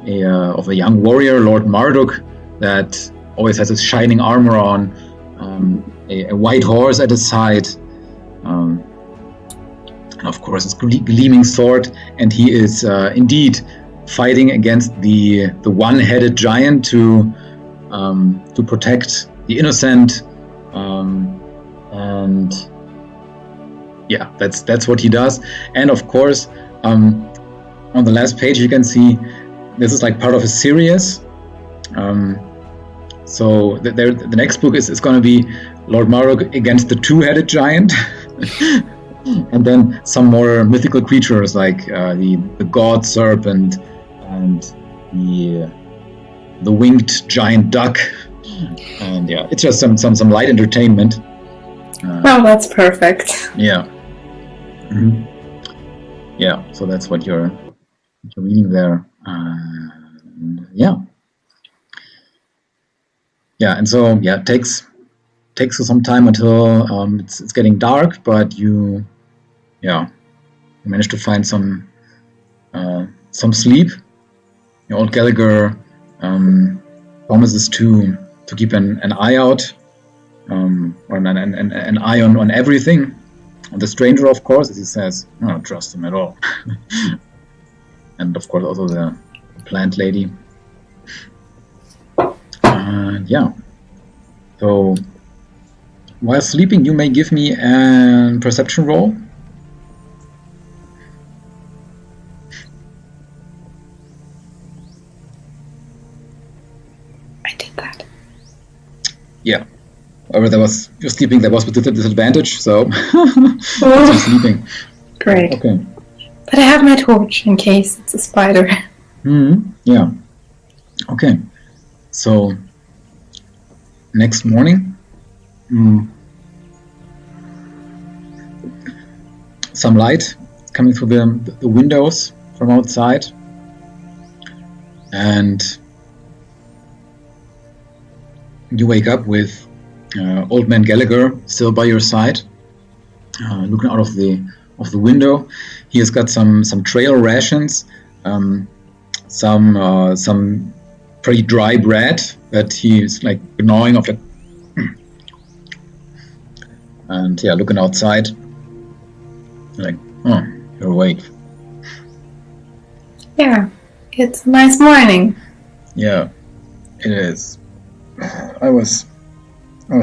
a young warrior, Lord Marduk, that always has his shining armor on, a white horse at his side, and of course his gleaming sword, and he is indeed fighting against the one-headed giant to protect the innocent, and yeah, that's what he does. And of course, on the last page you can see this is like part of a series. So the next book is going to be Lord Marduk against the two-headed giant, and then some more mythical creatures like the god serpent and the winged giant duck, and yeah, it's just some light entertainment. Well, that's perfect. Yeah. Yeah. So that's what you're reading there. Yeah. Yeah, and so it takes some time until it's getting dark, but you manage to find some sleep. Your old Gallagher promises to keep an eye out, or an eye on everything. On the stranger, of course, as he says, I don't trust him at all. And of course also the plant lady. Yeah. So while sleeping, you may give me a perception roll. I did that. Yeah. However, you're sleeping. There was with disadvantage, so you're sleeping. Great. Okay. But I have my torch in case it's a spider. Yeah. Okay. So next morning, some light coming through the windows from outside, and you wake up with Old Man Gallagher still by your side, looking out of the window. He has got some trail rations, some pretty dry bread that he's like gnawing off, and yeah, looking outside, like, oh, you're awake. Yeah, it's a nice morning. Yeah, it is. I was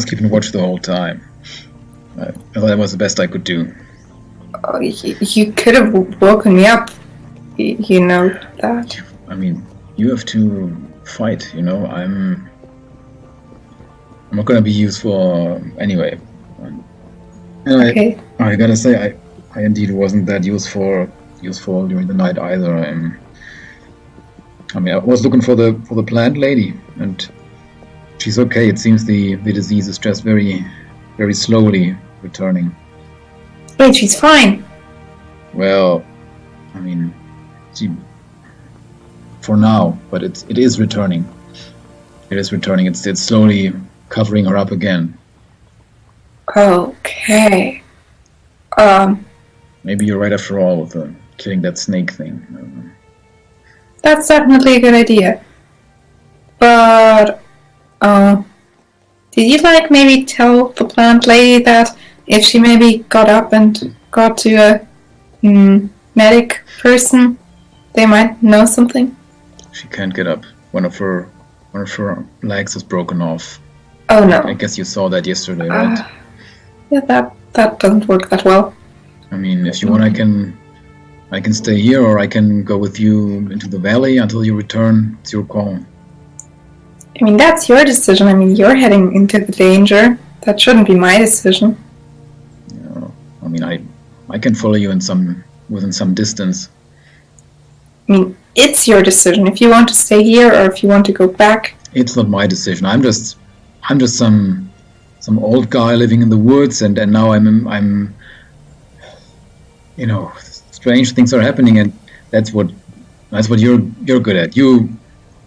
keeping watch the whole time. I thought that was the best I could do. Oh, you could have woken me up. You know that. I mean, you have to fight. You know, I'm not gonna be useful anyway. And okay. I gotta say, I indeed wasn't that useful during the night either. I mean, I was looking for the plant lady, and she's okay. It seems the disease is just very, very slowly returning. Wait, she's fine. Well, I mean, she for now, but it is returning. It is returning. It's slowly covering her up again. Okay. Maybe you're right after all with killing that snake thing. That's definitely a good idea. But, did you maybe tell the plant lady that if she maybe got up and got to a medic person, they might know something? She can't get up. One of her legs is broken off. Oh no! I guess you saw that yesterday, right? Yeah, that doesn't work that well. I mean, if you want, I can stay here, or I can go with you into the valley until you return. It's your call. I mean, that's your decision. I mean, you're heading into the danger. That shouldn't be my decision. Yeah, I mean, I can follow you within some distance. I mean, it's your decision if you want to stay here or if you want to go back. It's not my decision. I'm just some old guy living in the woods, and now I'm strange things are happening, and that's what you're good at.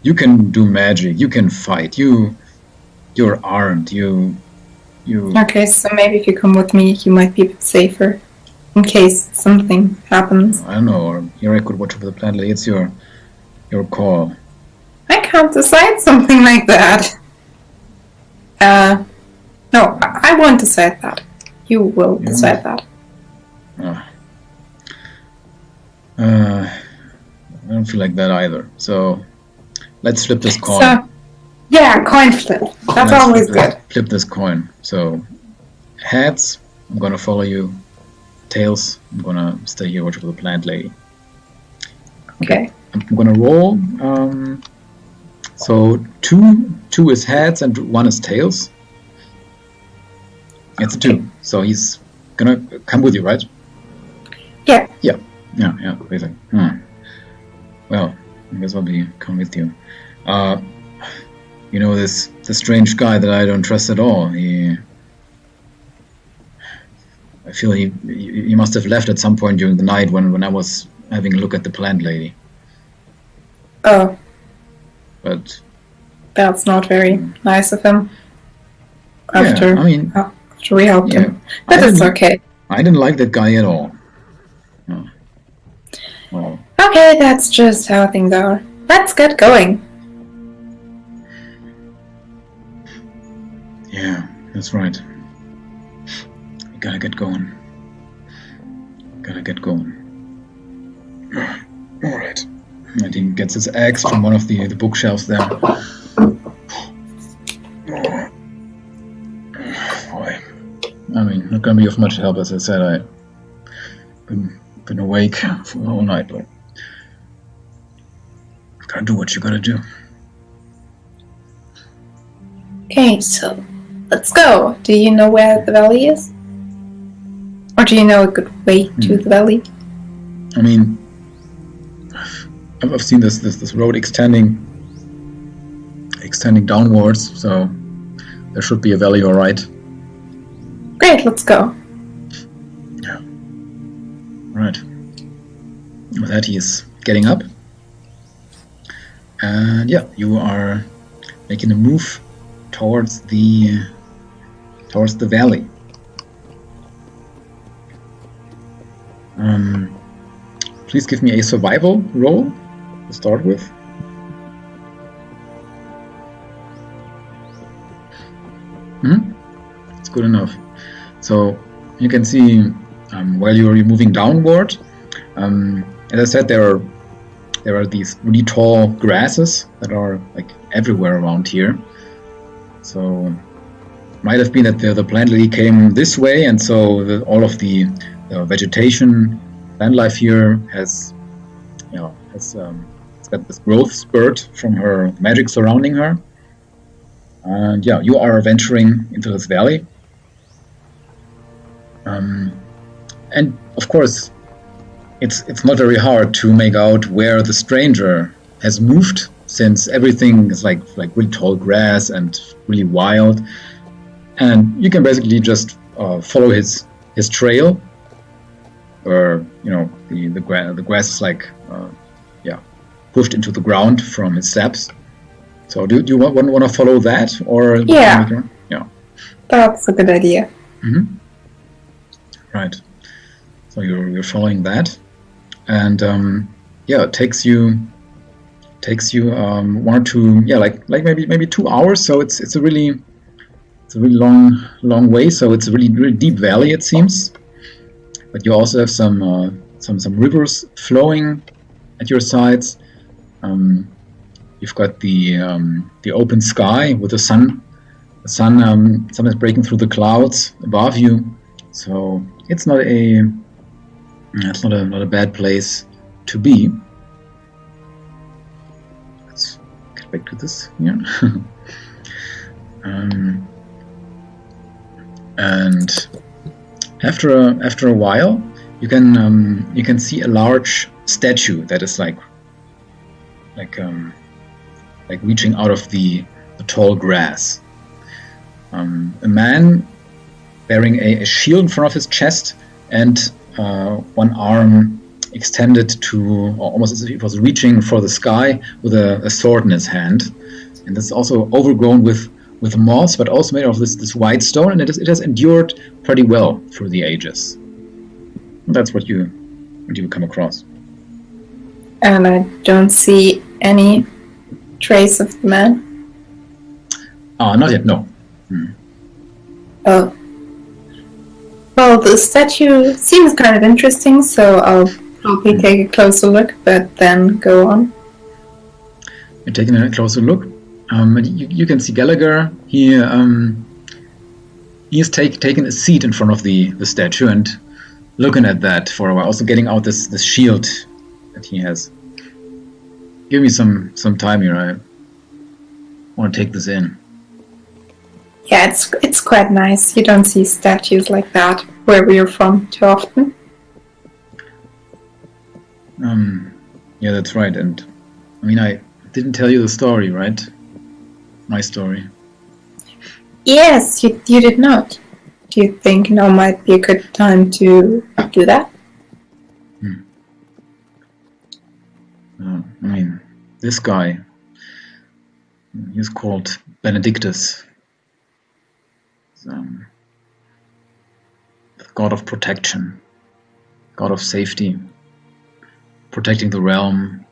You can do magic. You can fight. You're armed. You. Okay, so maybe if you come with me, you might be a bit safer, in case something happens. I don't know. Or here I could watch over the plant lady. It's your call. I can't decide something like that. No, I won't decide that. You will decide that. I don't feel like that either. So let's flip this coin. Coin flip. That's always good. Flip this coin. So heads, I'm gonna follow you. Tails, I'm gonna stay here, watch over the plant lady. Okay. I'm gonna roll. So two is heads and one is tails. It's a 2. So he's gonna come with you, right? Yeah. Yeah. Amazing. Well, I guess I'll be coming with you. This strange guy that I don't trust at all. I feel he must have left at some point during the night when I was having a look at the plant lady. Oh. But that's not very nice of him. After we helped him. But it's okay. I didn't like that guy at all. No. Well. Okay, that's just how things are. Let's get going. Yeah, that's right. We gotta get going. Alright. And he gets his axe from one of the bookshelves there. Boy. I mean, not gonna be of much help, as I said. I've been awake for the whole night, but gotta do what you gotta do. Okay, so let's go. Do you know where the valley is? Or do you know a good way to the valley? I mean, I've seen this road extending downwards, so there should be a valley, all right. Great, let's go. Yeah. Right. With that, he's getting up, and yeah, you are making a move towards the valley. Please give me a survival roll to start with. It's good enough. So you can see while you're moving downward, as I said, there are these really tall grasses that are everywhere around here. So might have been that the plant lady came this way, and so all of the vegetation, plant life here has got this growth spurt from her magic surrounding her. And yeah, you are venturing into this valley. And of course, it's not very hard to make out where the stranger has moved, since everything is like really tall grass and really wild. And you can basically just follow his trail, where the grass is pushed into the ground from his steps. So do you want to follow that, or yeah, that's a good idea. Mm-hmm. Right. So you're following that, and it takes you 1 or 2 like maybe 2 hours. So it's a really long way. So it's a really deep valley, it seems, but you also have some rivers flowing at your sides. You've got the open sky with the sun. The sun is breaking through the clouds above you, so it's not a bad place to be. Let's get back to this here. And after a while, you can see a large statue that is like reaching out of the tall grass. A man bearing a shield in front of his chest and one arm extended to, or almost as if he was reaching for the sky with a sword in his hand. And this is also overgrown with moss, but also made of this white stone, and it has endured pretty well through the ages. And that's what you come across. And I don't see any trace of the man? Not yet, no. Oh. Well, the statue seems kind of interesting, so I'll probably take a closer look, but then go on. You're taking a closer look. You can see Gallagher. He has taken a seat in front of the statue and looking at that for a while, also getting out this shield that he has. Give me some time here. I want to take this in. Yeah, it's quite nice. You don't see statues like that where we're from too often. Yeah, that's right. And I mean, I didn't tell you the story, right? My story. Yes, you did not. Do you think now might be a good time to do that? I mean, this guy, he's called Benedictus. The god of protection, god of safety, protecting the realm,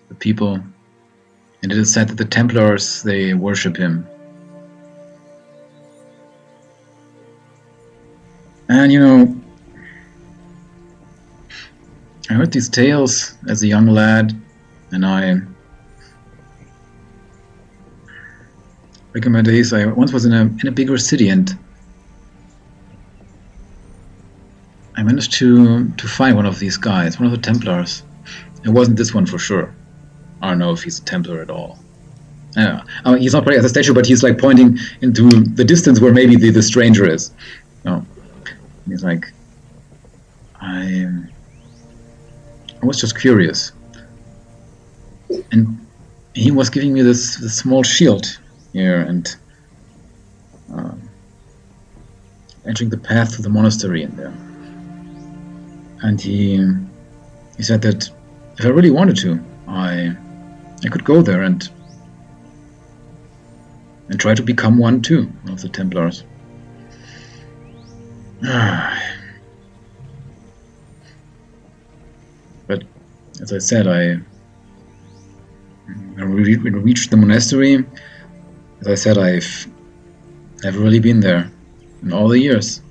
the people. And it is said that the Templars, they worship him. And I heard these tales as a young lad, and back in my days, I once was in a bigger city, and I managed to find one of these guys, one of the Templars. It wasn't this one for sure. I don't know if he's a Templar at all. He's not probably at the statue, but he's like pointing into the distance where maybe the stranger is. No, he's like, I was just curious, and he was giving me this small shield here, and entering the path to the monastery in there. And he said that if I really wanted to, I could go there and try to become one too, one of the Templars. But as I said, when we reached the monastery, as I said, I've never really been there in all the years.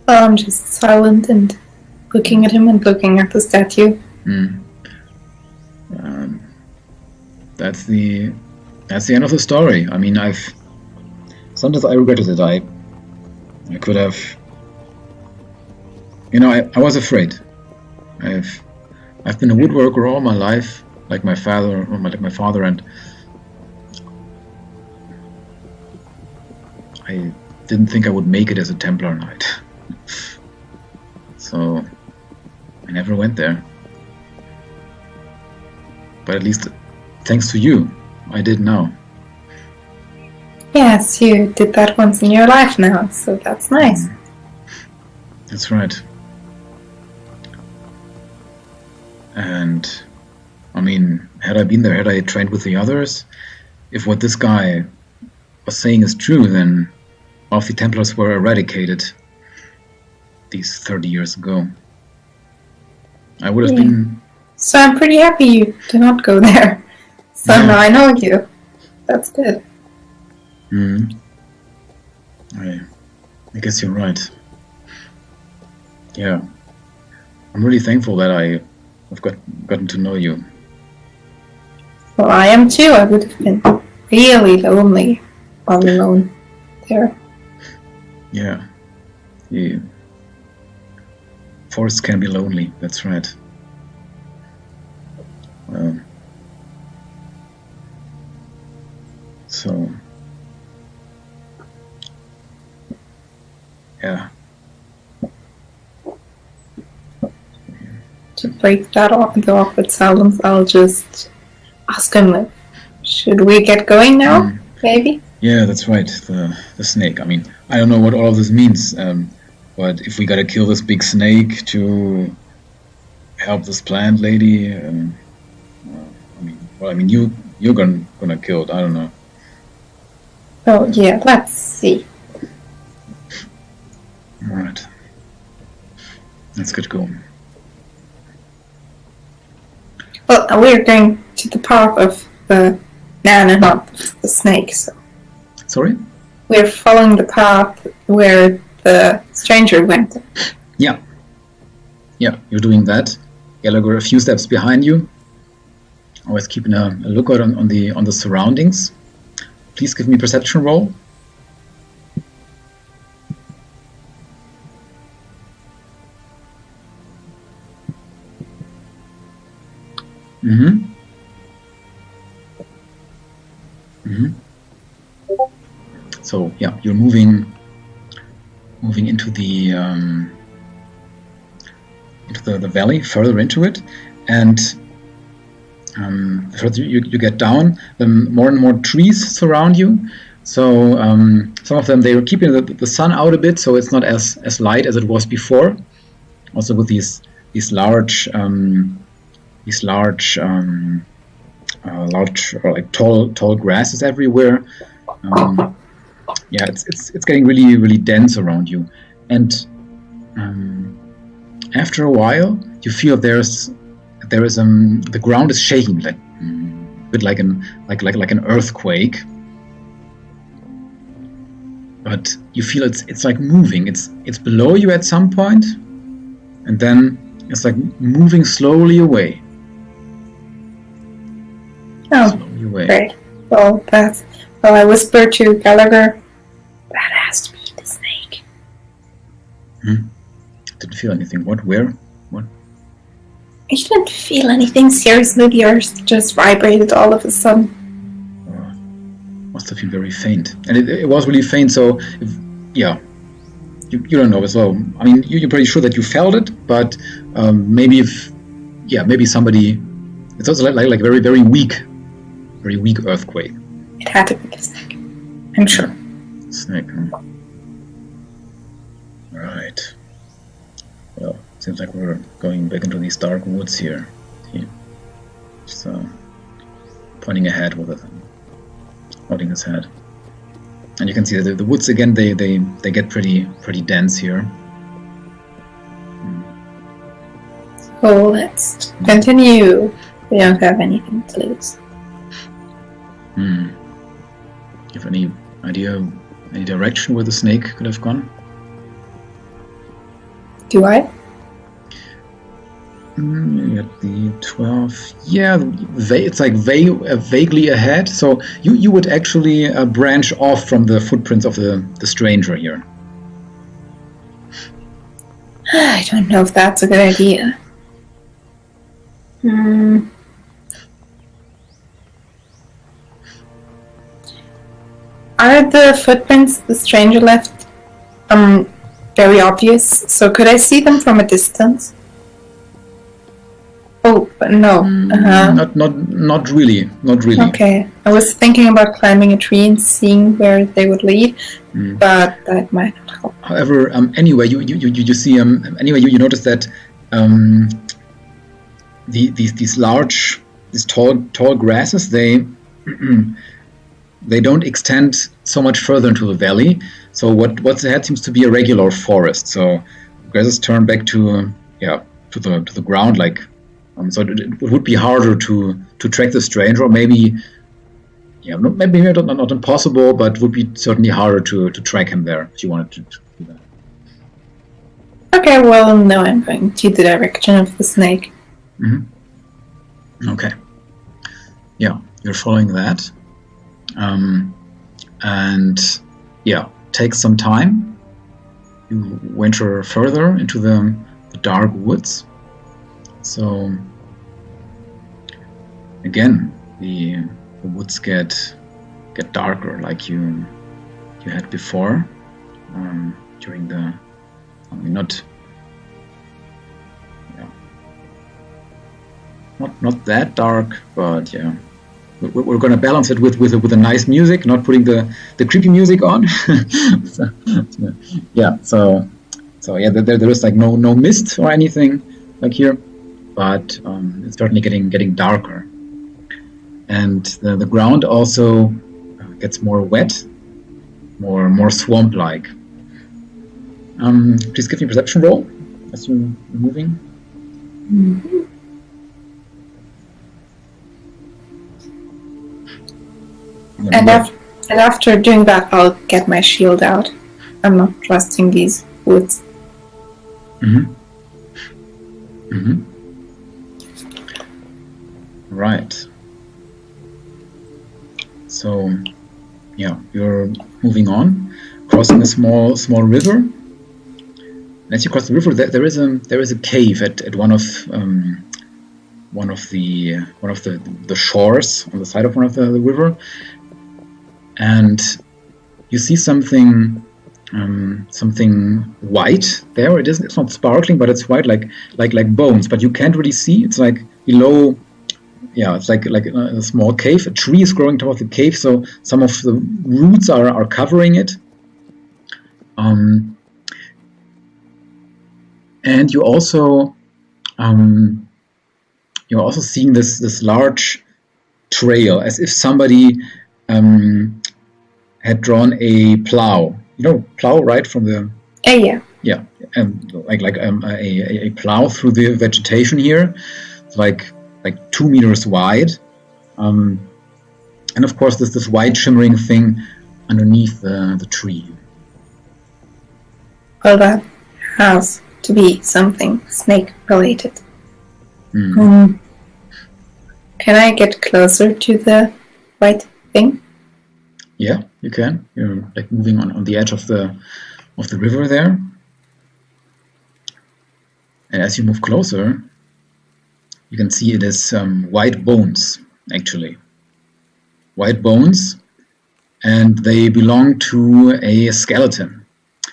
I'm just silent and looking at him and looking at the statue. That's the end of the story. I mean, sometimes I regretted it. I could have, I was afraid. I've been a woodworker all my life, like my father, and I didn't think I would make it as a Templar Knight. So I never went there. But at least thanks to you, I did now. Yes, you did that once in your life now, so that's nice. That's right. And, I mean, had I been there, had I trained with the others, if what this guy was saying is true, then all of the Templars were eradicated these 30 years ago. I would have been... So I'm pretty happy you do not go there. So now I know you. That's good. I guess you're right. Yeah. I'm really thankful that I've gotten to know you. Well, I am too. I would have been really lonely all alone there. Yeah. Forests can be lonely, that's right. So, yeah. To break that off the awkward silence, I'll just ask him, like, should we get going now, maybe? Yeah, that's right, the snake. I mean, I don't know what all of this means, but if we gotta kill this big snake to help this plant lady, you're gonna kill it, I don't know. Oh, yeah, let's see. Alright. Let's get going. Well, we're going to the path of the man and not the snake, so... Sorry? We're following the path where the stranger went. Yeah. Yeah, you're doing that. Gallagher a few steps behind you. Always keeping a lookout on the surroundings. Please give me a perception roll. So yeah, you're moving into the valley, further into it, and the further you get down, the more and more trees surround you. So some of them, they were keeping the sun out a bit, so it's not as light as it was before. Also with these large like tall grasses everywhere. Yeah, it's getting really, really dense around you, and after a while, you feel there is the ground is shaking, like a bit like an earthquake. But you feel it's like moving. It's below you at some point, and then it's like moving slowly away. Oh, slowly away. Great. Well, I whispered to Gallagher, that has to be the snake. Didn't feel anything. What? Where? What? I didn't feel anything. Seriously, the earth just vibrated all of a sudden. Must have been very faint. And it was really faint, so you don't know as well. I mean, you're pretty sure that you felt it, but maybe somebody... It's also like a very, very weak earthquake. It had to be the snake. I'm sure. Snake, huh? Right. Well, seems like we're going back into these dark woods here. Just pointing ahead with it, holding his head. And you can see that the woods again, they get pretty dense here. So let's continue. We don't have anything to lose. You have any idea, any direction where the snake could have gone? Do I? At the 12, yeah, it's like vaguely ahead. So you would actually branch off from the footprints of the stranger here. I don't know if that's a good idea. Are the footprints the stranger left very obvious? So could I see them from a distance? Oh, but no. Not really. Okay, I was thinking about climbing a tree and seeing where they would lead, but that might not help. However, anyway, you see anyway you notice that these tall grasses, they don't extend so much further into the valley. So what's ahead seems to be a regular forest. So grasses turn back to the ground, like so it would be harder to track the stranger, or maybe maybe not impossible, but would be certainly harder to track him there if you wanted to do that. Okay, well, now I'm going to the direction of the snake. Okay. Yeah, you're following that. And takes some time. You venture further into the dark woods. So again, the woods get darker, like you had before during the not that dark, but yeah. We're going to balance it with a nice music, not putting the creepy music on. So there is like no mist or anything like here, but it's certainly getting darker, and the ground also gets more wet, more swamp-like. Please give me a perception roll as you're moving. And after doing that, I'll get my shield out. I'm not trusting these woods. Right. So, you're moving on, crossing a small river. And as you cross the river, there is a cave at one of the shores on the side of one of the river. And you see something white there. It's not sparkling, but it's white, like bones. But you can't really see. It's like below. Yeah, it's like a small cave. A tree is growing towards the cave, so some of the roots are covering it. And you're also seeing this large trail, as if somebody had drawn a plow. You know, plow, right? From the yeah, and like a plow through the vegetation here. It's like 2 meters wide, and of course there's this white shimmering thing underneath the tree. Well, that has to be something snake related. Can I get closer to the white thing? Yeah, you can. You're like moving on the edge of the river there, and as you move closer, you can see it is white bones, actually. White bones, and they belong to a skeleton.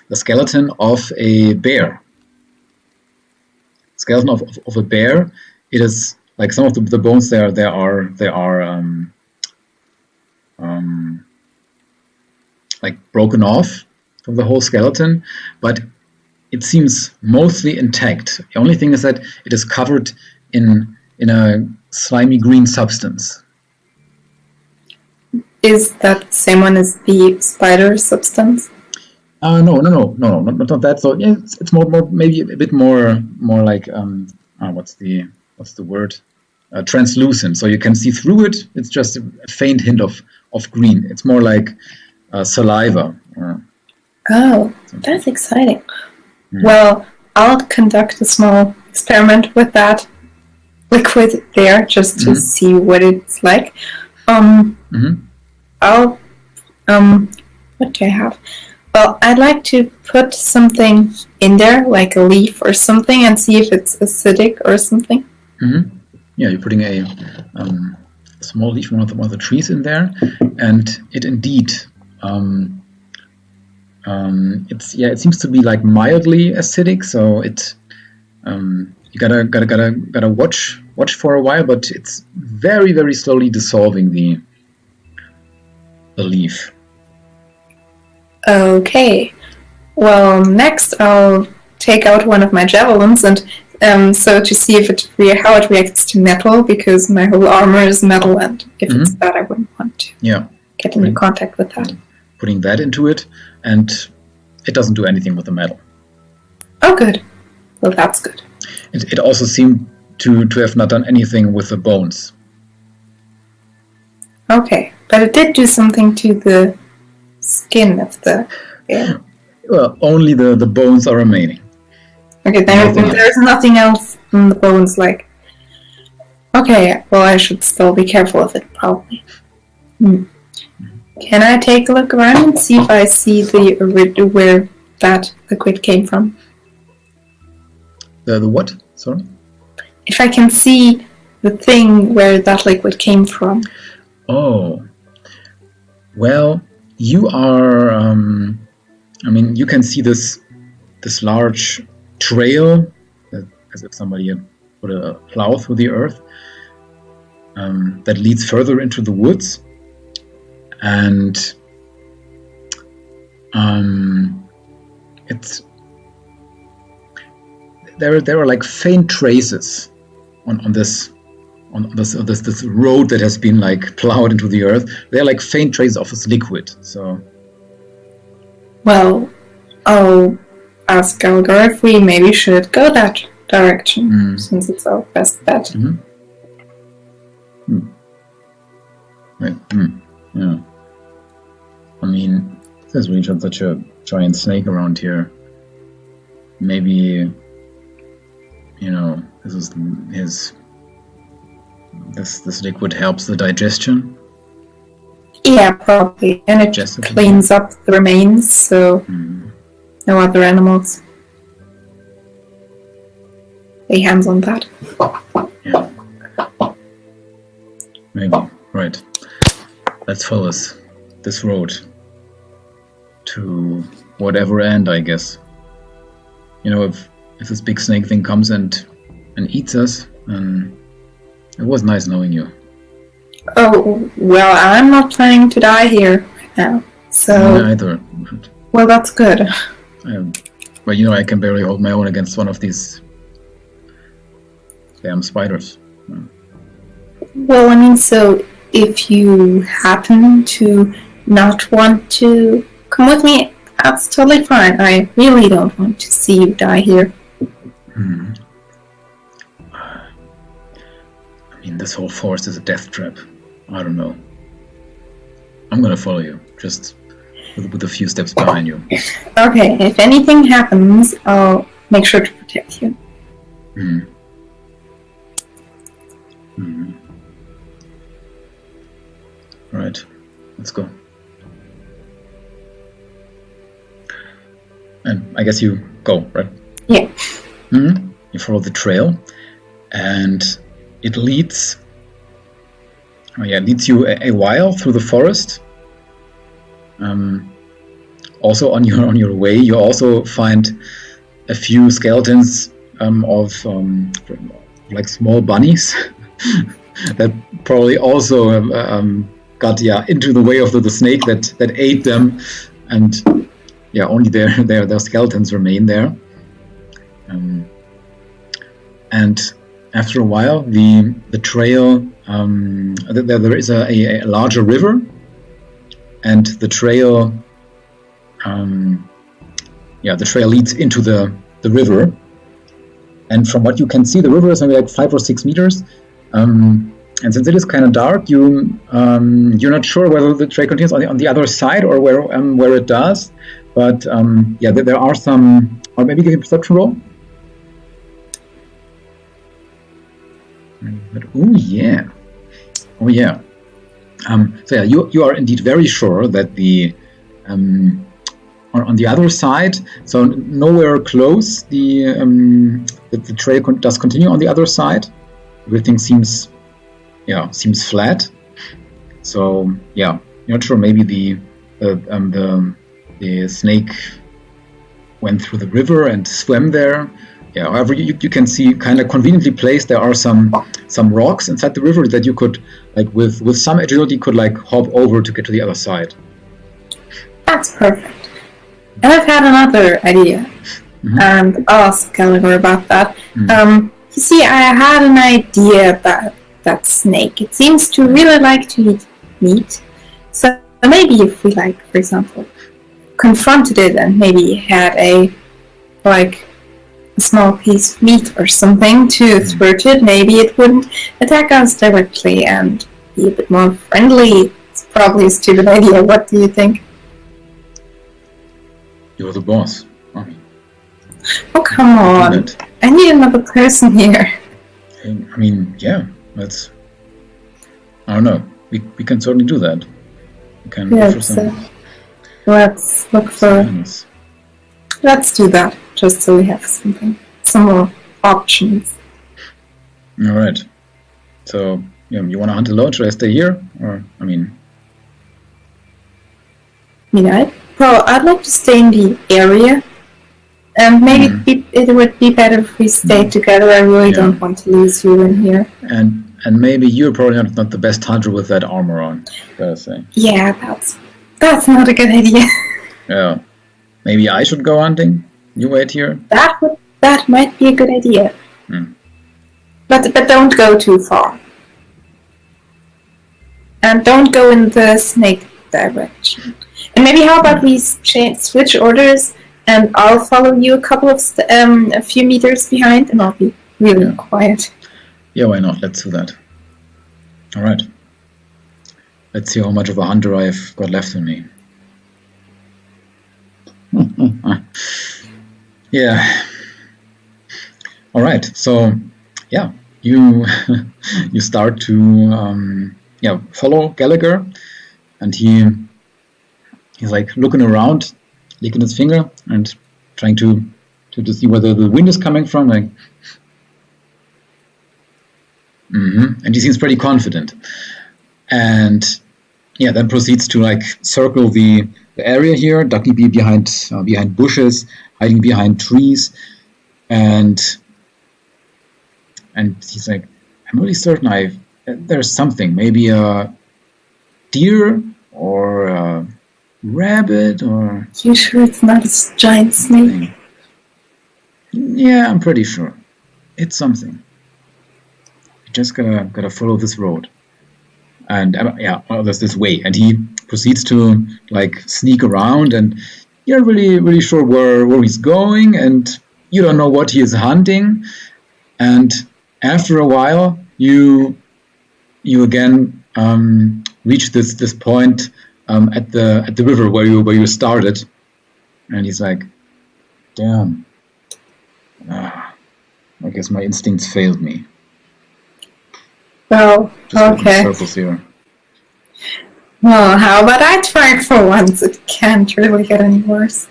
The skeleton of a bear. Skeleton of a bear. It is like some of the bones there. They are like broken off from the whole skeleton, but it seems mostly intact. The only thing is that it is covered in a slimy green substance. Is that the same one as the spider substance? No, not that. So yeah, it's more maybe a bit more like what's the word? Translucent. So you can see through it. It's just a faint hint of green. It's more like saliva. Oh, that's exciting. Well, I'll conduct a small experiment with that liquid there just to see what it's like. I'll what do I have? Well, I'd like to put something in there, like a leaf or something, and see if it's acidic or something. Yeah, you're putting a small leaf from one of the trees in there, and it indeed it seems to be like mildly acidic, so it you gotta watch for a while, but it's very, very slowly dissolving the leaf. Okay. Well, next I'll take out one of my javelins and so to see if how it reacts to metal, because my whole armor is metal, and if it's bad, I wouldn't want to get into contact with that. Putting that into it, and it doesn't do anything with the metal. Oh, good. Well, that's good. It also seemed to have not done anything with the bones. Okay, but it did do something to the skin of the... Yeah. Well, only the bones are remaining. Okay, there's nothing else in the bones, like... Okay, well, I should still be careful of it, probably. Can I take a look around and see if I see where that liquid came from? The what? Sorry? If I can see the thing where that liquid came from. Oh. Well, you are... you can see this large trail, as if somebody had put a plow through the earth, that leads further into the woods. And there are like faint traces on this road that has been like plowed into the earth. They're like faint traces of this liquid. So, well, I'll ask Gallagher if we maybe should go that direction, since it's our best bet. Right. Yeah. I mean, there's really not such a giant snake around here. Maybe, this liquid helps the digestion. Yeah, probably, and it just cleans up the remains, so no other animals lay hands on that. Yeah. Maybe. Right. Let's follow this road to whatever end, I guess. If this big snake thing comes and eats us, it was nice knowing you. Oh, well, I'm not planning to die here right now, so... Me neither. Well, that's good. I can barely hold my own against one of these damn spiders. Well, so if you happen to not want to come with me, that's totally fine. I really don't want to see you die here. This whole forest is a death trap. I don't know. I'm gonna follow you, just with a few steps behind you. Okay, if anything happens, I'll make sure to protect you. Alright, let's go. And I guess you go, right? Yeah. You follow the trail, and it leads you a while through the forest. Also on your way, you also find a few skeletons of like small bunnies that probably also got into the way of the snake that ate them, and only their skeletons remain there. And after a while, the trail there is a larger river, and the trail leads into the river. And from what you can see, the river is maybe like 5 or 6 meters. And since it is kind of dark, you're not sure whether the trail continues on the other side or where it does. But there are some. Or maybe give a perception roll. But, oh yeah. You are indeed very sure that the on the other side, so nowhere close, that the trail does continue on the other side. Everything seems flat. So you're not sure. Maybe the snake went through the river and swam there, However, you can see kind of conveniently placed. There are some rocks inside the river that you could, like, with some agility, could like hop over to get to the other side. That's perfect. And I've had another idea, and I'll ask Gallagher about that. You see, I had an idea about that snake. It seems to really like to eat meat. So maybe if we, like, for example, confronted it and maybe had a small piece of meat or something to throw to it, maybe it wouldn't attack us directly and be a bit more friendly. It's probably a stupid idea. What do you think? You're the boss. Oh, come on. I need another person here. I mean, yeah, that's... I don't know. We can certainly do that. We can look for some... Let's look for... Let's do that, just so we have some more options. Alright. So, you want to hunt alone? Should I stay here? Or, I mean... I'd like to stay in the area. And maybe it would be better if we stayed together. I really don't want to lose you in here. And maybe you're probably not the best hunter with that armor on, gotta say. Yeah, that's not a good idea. Yeah. Maybe I should go hunting? You wait here? That might be a good idea. But don't go too far. And don't go in the snake direction. And maybe how about we switch orders, and I'll follow you a few meters behind, and I'll be really quiet. Yeah, why not? Let's do that. All right. Let's see how much of a hunter I've got left in me. Yeah. All right. So, you you start to follow Gallagher, and he's like looking around, licking his finger, and trying to see whether the wind is coming from. Like, and he seems pretty confident, and then proceeds to like circle the area here, ducking behind bushes, hiding behind trees, and he's like, I'm really certain there's something, maybe a deer or a rabbit or... You sure it's not a giant snake? Yeah, I'm pretty sure. It's something. You just gotta follow this road. And there's this way. And he proceeds to like sneak around, and you're really sure where he's going, and you don't know what he is hunting. And after a while, you again reach this point at the river where you started, and he's like, damn, I guess my instincts failed me. Well, okay. Circles here. Well, how about I try it for once? It can't really get any worse.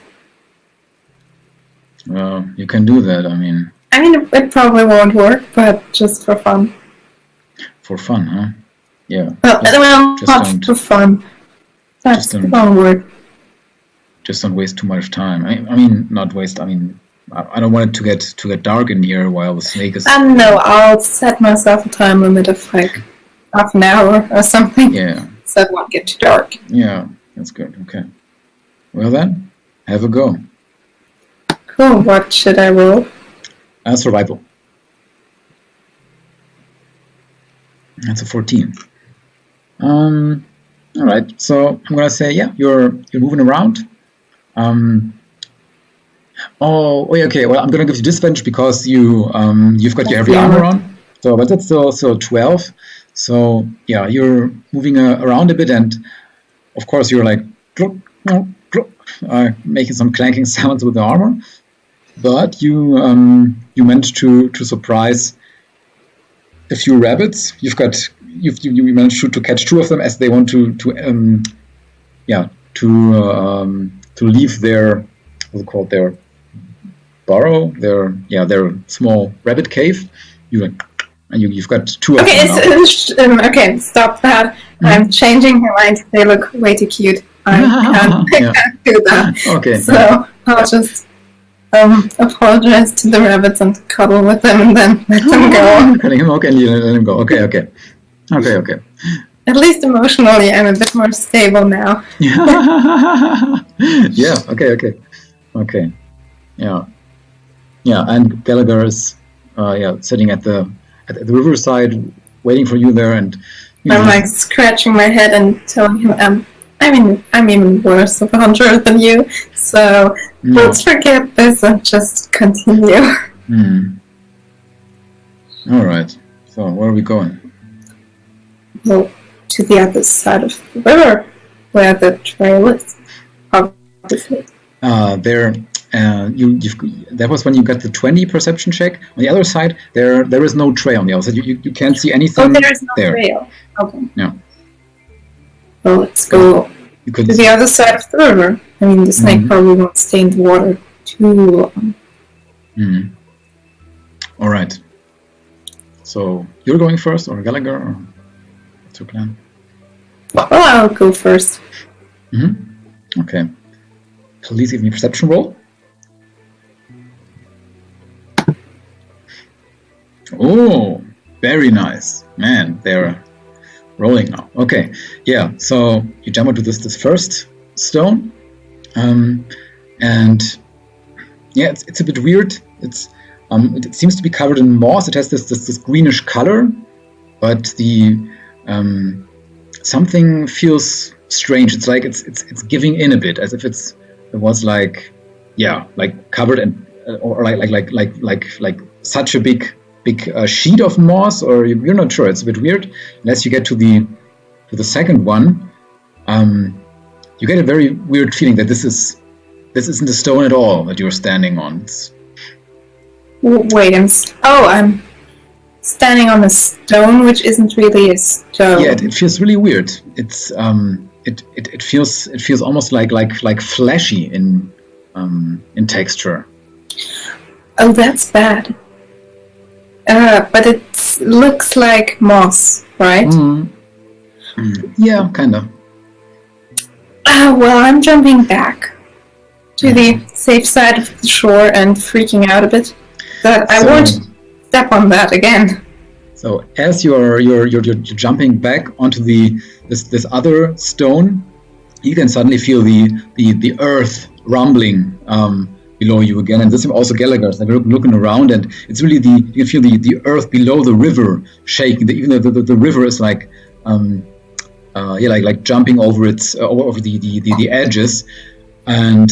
Well, you can do that. I mean, it probably won't work, but just for fun. For fun, huh? Yeah. Well, not for fun. That's the wrong word. Just don't waste too much time. I mean, not waste. I mean, I don't want it to get dark in here while the snake is... No, I'll set myself a time limit of like half an hour or something. Yeah. So it won't get too dark. Yeah, that's good. Okay. Well then, have a go. Cool. What should I roll? Survival. That's a 14. All right. So I'm gonna say, you're moving around. Okay. Well, I'm gonna give you disadvantage because you've got your heavy armor on. So, but that's still 12. So you're moving around a bit, and of course you're like making some clanking sounds with the armor. But you managed to surprise a few rabbits. You managed to catch two of them as they want to leave their, what's it called, their burrow, their small rabbit cave. You've got two of them. Okay, stop that. I'm changing my mind. They look way too cute. I can't do that. Okay. So I'll just apologize to the rabbits and cuddle with them and then let them go. Letting him, okay, let him go. Okay. At least emotionally, I'm a bit more stable now. Yeah. Okay. Yeah. And Gallagher is, sitting at the riverside, waiting for you there, and I'm like scratching my head and telling him, I'm even worse of a hunter than you, so let's forget this and just continue. All right. So where are we going? Well, to the other side of the river, where the trail is, obviously. There. That was when you got the 20 perception check. On the other side, there is no trail on the other side. You can't see anything. Oh, there is no trail. Okay. Yeah. Well, let's go to the other side of the river. I mean, the snake probably won't stay in the water too long. All right. So you're going first, or Gallagher, or what's your plan? Well, I'll go first. Okay. Please give me a perception roll. Oh, very nice. Man, they're rolling now. Okay, yeah, so you jump onto this first stone. And yeah, it's a bit weird. It seems to be covered in moss. It has this greenish color, but the something feels strange. It's like it's giving in a bit, as if it was like covered and or like such a big sheet of moss, or you're not sure. It's a bit weird. Unless you get to the second one, you get a very weird feeling that this isn't a stone at all that you're standing on. Wait, I'm standing on a stone, which isn't really a stone. Yeah, it feels really weird. It's it feels almost like fleshy in texture. Oh, that's bad. But it looks like moss, right? Yeah, kind of. Well, I'm jumping back to the safe side of the shore and freaking out a bit. That I won't step on that again. So as you're jumping back onto this other stone, you can suddenly feel the earth rumbling below you again, and this is also Gallagher's. Like looking around, and it's really you can feel the earth below the river shaking. Even though the river is like jumping over over the edges, and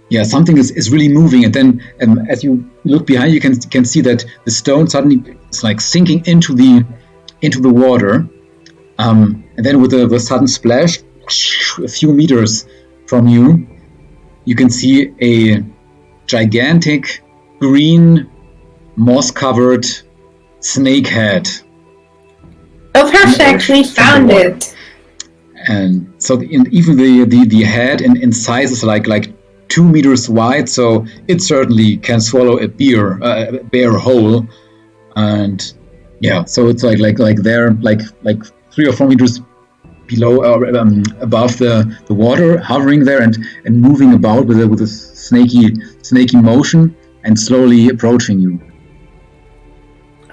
yeah, something is really moving. And then as you look behind, you can see that the stone suddenly is like sinking into the water, and then with a sudden splash, a few meters from you, you can see a gigantic green moss-covered snake head. Oh, perfect! We found it. And so even the head in size is like 2 meters wide, so it certainly can swallow a bear whole. And yeah, so it's like they're like 3 or 4 meters below or above the water, hovering there and moving about with a snaky motion and slowly approaching you.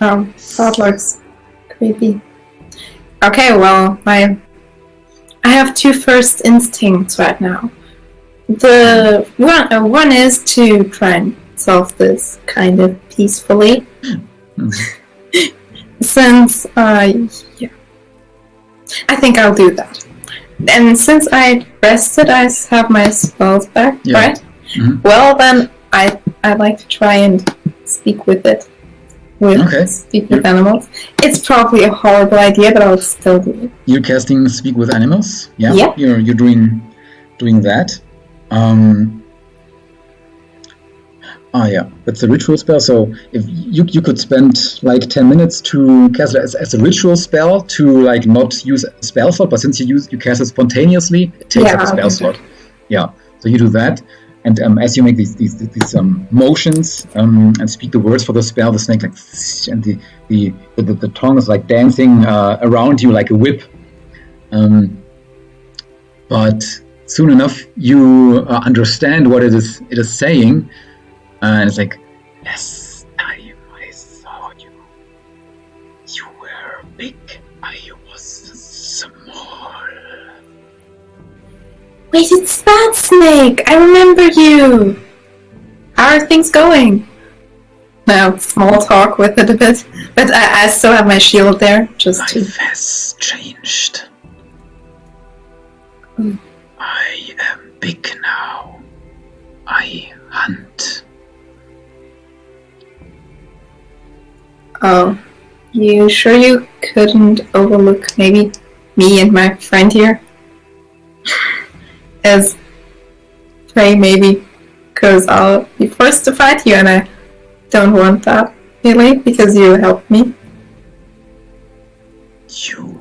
That looks creepy. Okay, well, I have 2 first instincts right now. The one is to try and solve this kind of peacefully. Since I think I'll do that. And since I rested, I have my spells back, right? Mm-hmm. Well, then I'd like to try and speak with it. Speak with animals. It's probably a horrible idea, but I'll still do it. You're casting Speak with Animals? Yeah. Yep. You're doing that. That's a ritual spell. So if you could spend like 10 minutes to cast it as a ritual spell to like not use a spell slot, but since you cast it spontaneously, it takes up a spell slot. Yeah. So you do that, and as you make these motions and speak the words for the spell, the snake and the tongue is like dancing around you like a whip. But soon enough you understand what it is saying, and it's like, last time I saw you, you were big, I was small. Wait, it's that snake! I remember you! How are things going? Now, small talk with it a bit, but I still have my shield there, just to... Life has changed. I am big now. I hunt. Oh, you sure you couldn't overlook maybe me and my friend here? As prey, maybe, because I'll be forced to fight you and I don't want that, really, because you helped me. You.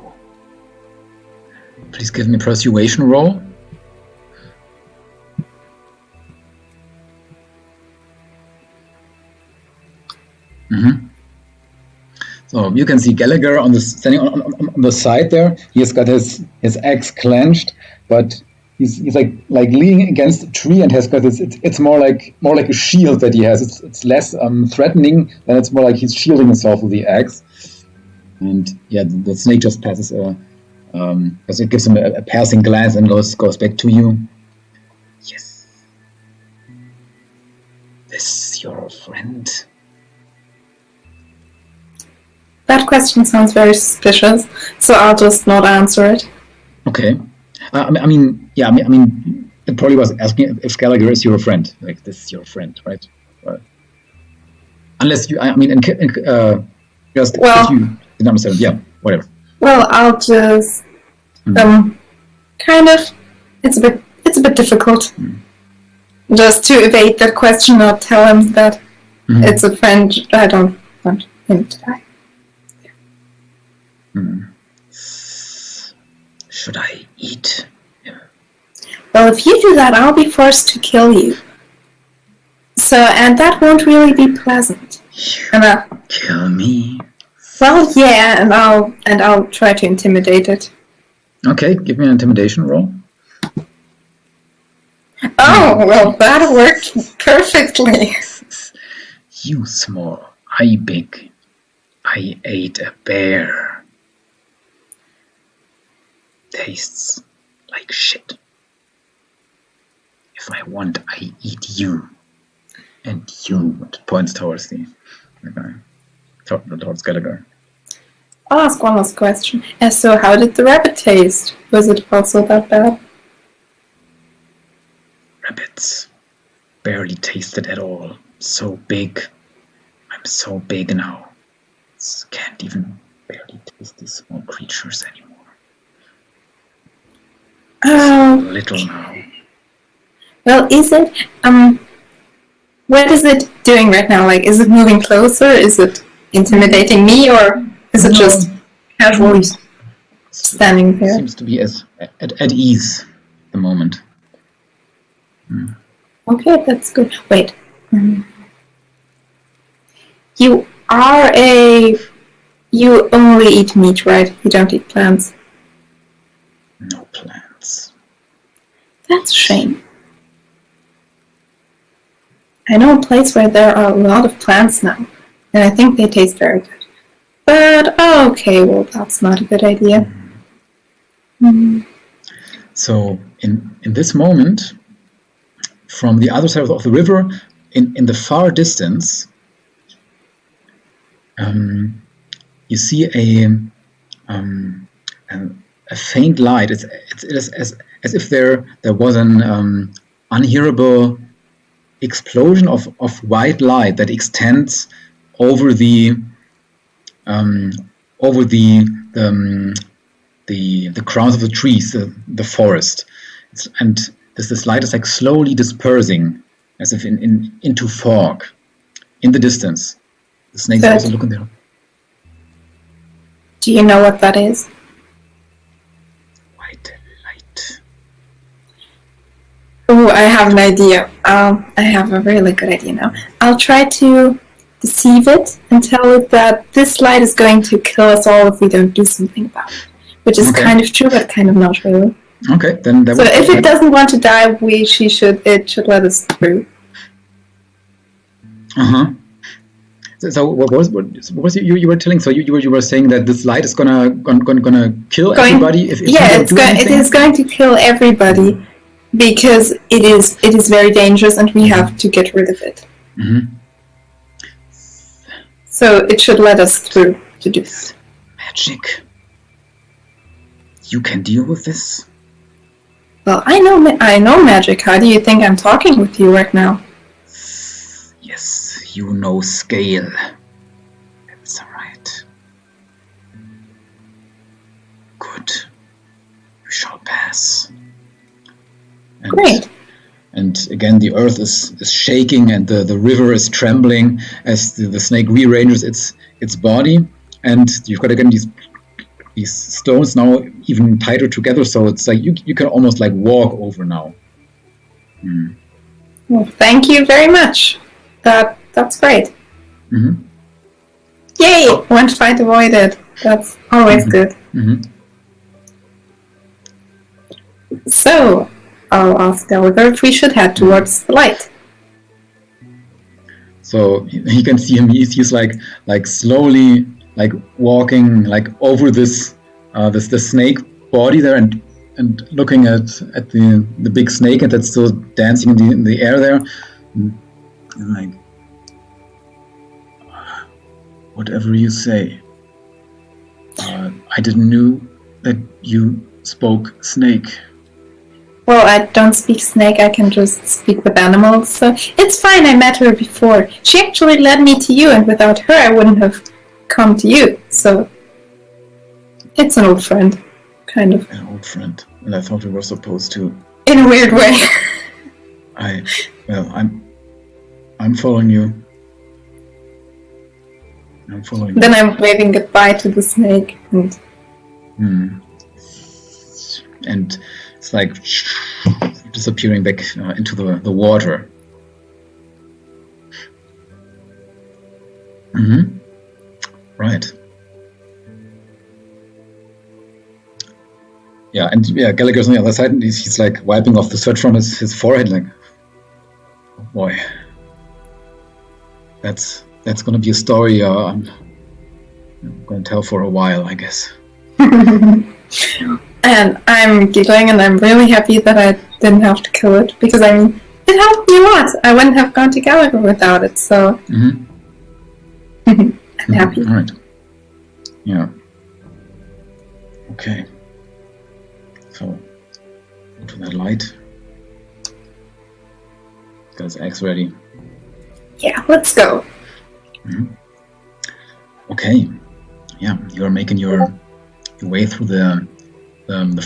Please give me a persuasion roll. So you can see Gallagher standing on the side there. He's got his axe clenched, but he's like leaning against a tree and has got this. It's more like a shield that he has. It's less threatening, than it's more like he's shielding himself with the axe. And yeah, the snake just passes because it gives him a passing glance and goes back to you. Yes, this is your friend. That question sounds very suspicious, so I'll just not answer it. Okay. I mean, it probably was asking if Gallagher is your friend. Like, this is your friend, right? Unless you, just if you didn't understand. Yeah, whatever. Well, I'll just kind of. It's a bit difficult just to evade that question or tell him that it's a friend. I don't want him to die. Should I eat him? Well, if you do that, I'll be forced to kill you. So, and that won't really be pleasant. Kill me? Well, yeah, and I'll try to intimidate it. Okay, give me an intimidation roll. Oh, well, that worked perfectly. You small, I big. I ate a bear. Tastes like shit. If I want, I eat you. And you. It points towards the guy. Towards Gallagher. I'll ask one last question. So how did the rabbit taste? Was it also that bad? Rabbits barely tasted at all. So big. I'm so big now. Can't even barely taste these small creatures anymore. Oh. So little now. Well, is it? What is it doing right now? Like, is it moving closer? Is it intimidating me, or is it just casually standing there? Seems to be at ease at the moment. Okay, that's good. Wait. You only eat meat, right? You don't eat plants. No plants. That's a shame. I know a place where there are a lot of plants now, and I think they taste very good. But, okay, well, that's not a good idea. So, in this moment, from the other side of the river, in the far distance, you see a faint light. It is as if there was an unhearable explosion of white light that extends over the crowns of the trees, the forest, and this light is like slowly dispersing, as if into fog, in the distance. The snakes are also looking there. Do you know what that is? White light. Oh, I have an idea. I have a really good idea now. I'll try to deceive it and tell it that this light is going to kill us all if we don't do something about it. Which is kind of true, but kind of not really. Okay, then that so if it doesn't want to die, it should let us through. So what was you were telling? So you were saying that this light is gonna kill everybody. If it is going to kill everybody because it is very dangerous, and we have to get rid of it. So it should let us through to do that. Magic. You can deal with this. Well, I know magic. How do you think I'm talking with you right now? Yes, you know scale. That's right. Good. You shall pass. And, great. And again, the earth is shaking, and the river is trembling as the snake rearranges its body. And you've got again these stones now even tighter together, so it's like you can almost like walk over now. Well, thank you very much. That's great. Yay! One fight avoided. That's always good. So I'll ask Gallagher if we should head towards the light. So you can see him. He's like slowly like walking like over this the snake body there, and looking at the big snake, and that's still dancing in the air there, and like, whatever you say. I didn't know that you spoke snake. Well, I don't speak snake, I can just speak with animals, so it's fine. I met her before. She actually led me to you, and without her I wouldn't have come to you, so it's an old friend, kind of. An old friend, and I thought we were supposed to... In a weird way. I'm following you. I'm following you. Then I'm waving goodbye to the snake, and... And it's like disappearing back into the water. Right. Yeah, and Gallagher's on the other side, and he's like wiping off the sweat from his forehead, like, oh boy, that's gonna be a story I'm gonna tell for a while, I guess. And I'm giggling, and I'm really happy that I didn't have to kill it, because I mean, it helped me a lot. I wouldn't have gone to Gallagher without it, so I'm happy. All right. Yeah. Okay. So, go to that light. Got his axe ready. Yeah, let's go. Okay. Yeah, you are making your way through the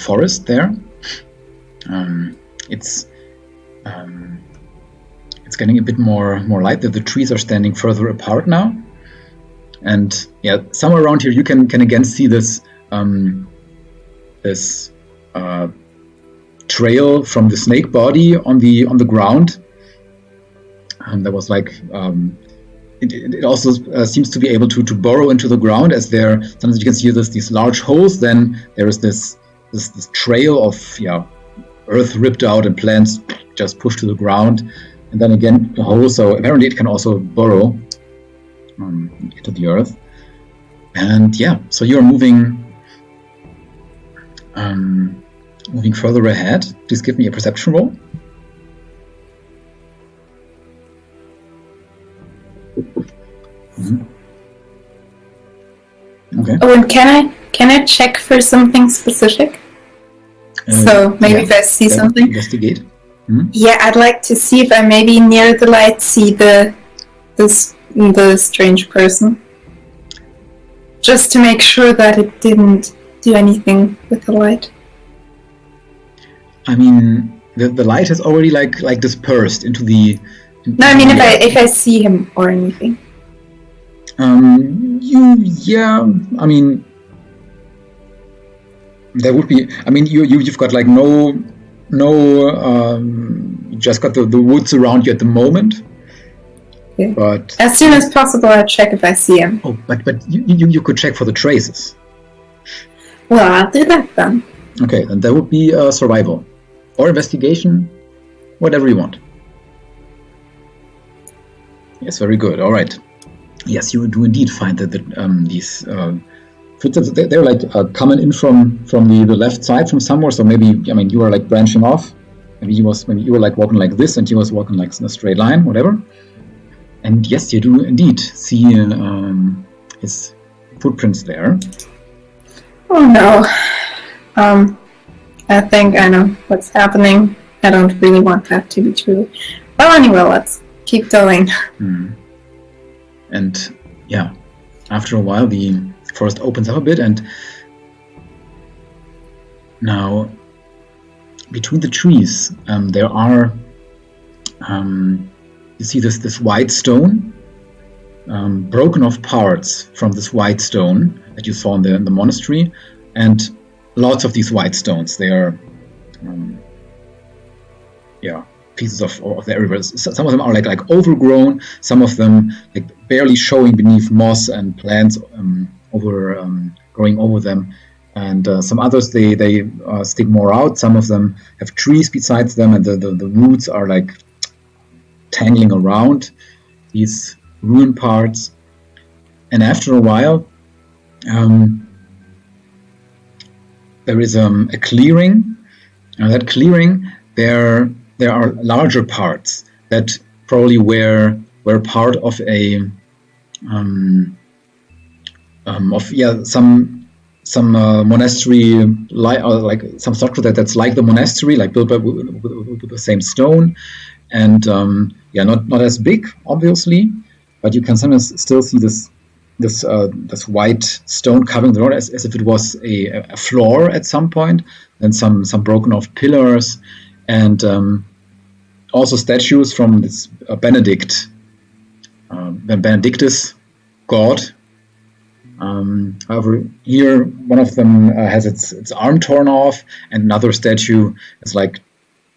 forest there. It's getting a bit more light. The trees are standing further apart now, and yeah, somewhere around here you can again see this trail from the snake body on the ground. That was like it also seems to be able to burrow into the ground, as there sometimes you can see these large holes. Then there is this trail of earth ripped out and plants just pushed to the ground, and then again a hole. So apparently it can also burrow into the earth. And yeah, so you're moving further ahead. Please give me a perception roll. Okay. Oh, and can I check for something specific? So maybe if I see something. Investigate. Yeah, I'd like to see if I maybe near the light see the strange person, just to make sure that it didn't do anything with the light. I mean, the light has already like dispersed into the. No, I mean if I see him or anything. I mean, there would be. I mean, you've got like no. You just got the woods around you at the moment. Okay. But as soon as possible, I'll check if I see him. Oh, but you could check for the traces. Well, I'll do that then. Okay, and that would be survival or investigation, whatever you want. Yes, very good. All right. Yes, you do indeed find that these footsteps, they're like coming in from the left side from somewhere. So maybe, I mean, you are like branching off. Maybe you were like walking like this, and he was walking like in a straight line, whatever. And yes, you do indeed see his footprints there. Oh no. I think I know what's happening. I don't really want that to be true. Well, anyway, let's keep going. And yeah, after a while, the forest opens up a bit, and now between the trees, there are you see this white stone, broken off parts from this white stone that you saw in the monastery, and lots of these white stones. They are pieces of the everywhere. Some of them are like overgrown, some of them like barely showing beneath moss and plants growing over them, and some others they stick more out. Some of them have trees besides them, and the roots are like tangling around these ruined parts. And after a while, there is a clearing. Now that clearing, there are larger parts that probably were part of a some monastery, like some structure that's like the monastery, like built with the same stone, and not as big, obviously, but you can sometimes still see this white stone covering the road as if it was a floor at some point, and some broken off pillars, and also statues from this Benedictus god. However, here one of them has its arm torn off, and another statue is like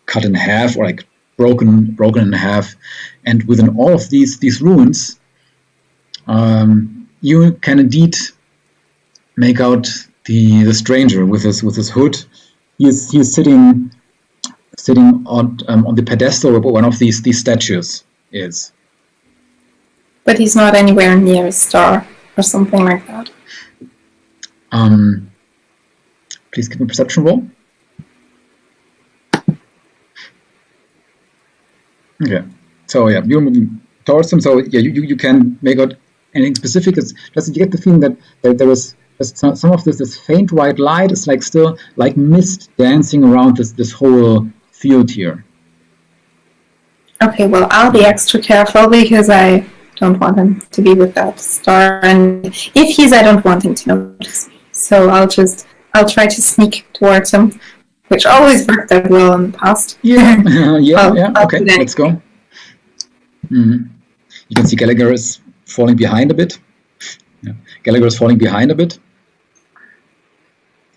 cut in half, or like broken in half. And within all of these ruins, you can indeed make out the stranger with his hood. He is sitting on the pedestal where one of these statues is. But he's not anywhere near a star or something like that. Please give me a perception roll. Okay. So yeah, you're moving towards him. So yeah, you can make out anything specific. It's just you get the feeling that there is some of this faint white light is like still like mist dancing around this whole field here. Okay, well, I'll be extra careful because I don't want him to be with that star, and if he's, I don't want him to notice me. So I'll try to sneak towards him, which always worked out well in the past. Yeah, okay, let's go. You can see Gallagher is falling behind a bit. Yeah. Gallagher is falling behind a bit.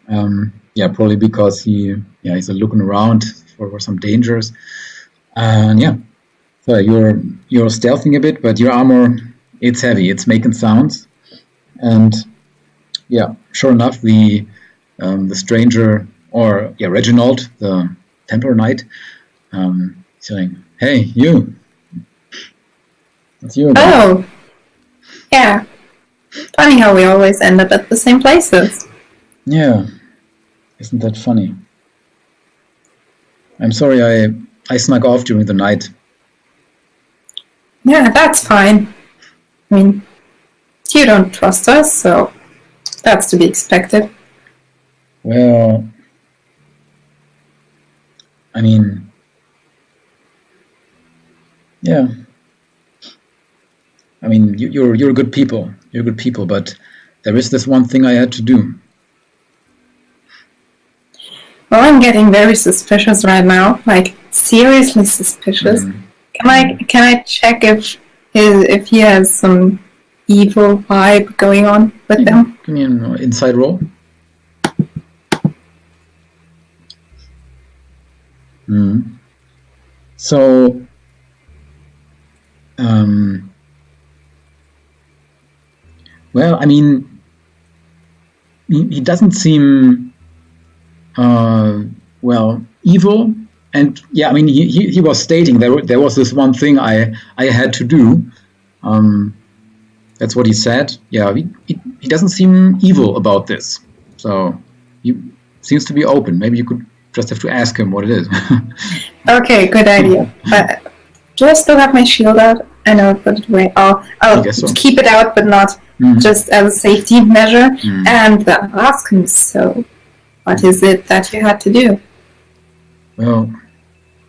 Probably because he's looking around for some dangers. And so you're stealthing a bit, but your armor, it's heavy. It's making sounds, and sure enough, the stranger, or Reginald, the Templar Knight, saying, "Hey, you! It's you again." Oh, yeah. Funny how we always end up at the same places. Yeah, isn't that funny? I'm sorry I snuck off during the night. Yeah, that's fine. I mean, you don't trust us, so that's to be expected. Well, I mean, yeah. I mean, you're good people. You're good people, but there is this one thing I had to do. Well, I'm getting very suspicious right now. Like, seriously suspicious. Can I check if he has some evil vibe going on with him? Give me an inside roll. So, well, I mean, he doesn't seem well, evil. And yeah, I mean, he was stating there was this one thing I had to do. That's what he said. Yeah, he doesn't seem evil about this. So he seems to be open. Maybe you could just have to ask him what it is. Okay, good idea. Do I still have my shield out? I know, put it away. I'll keep it out, but not just as a safety measure. And then ask him, so what is it that you had to do? Well,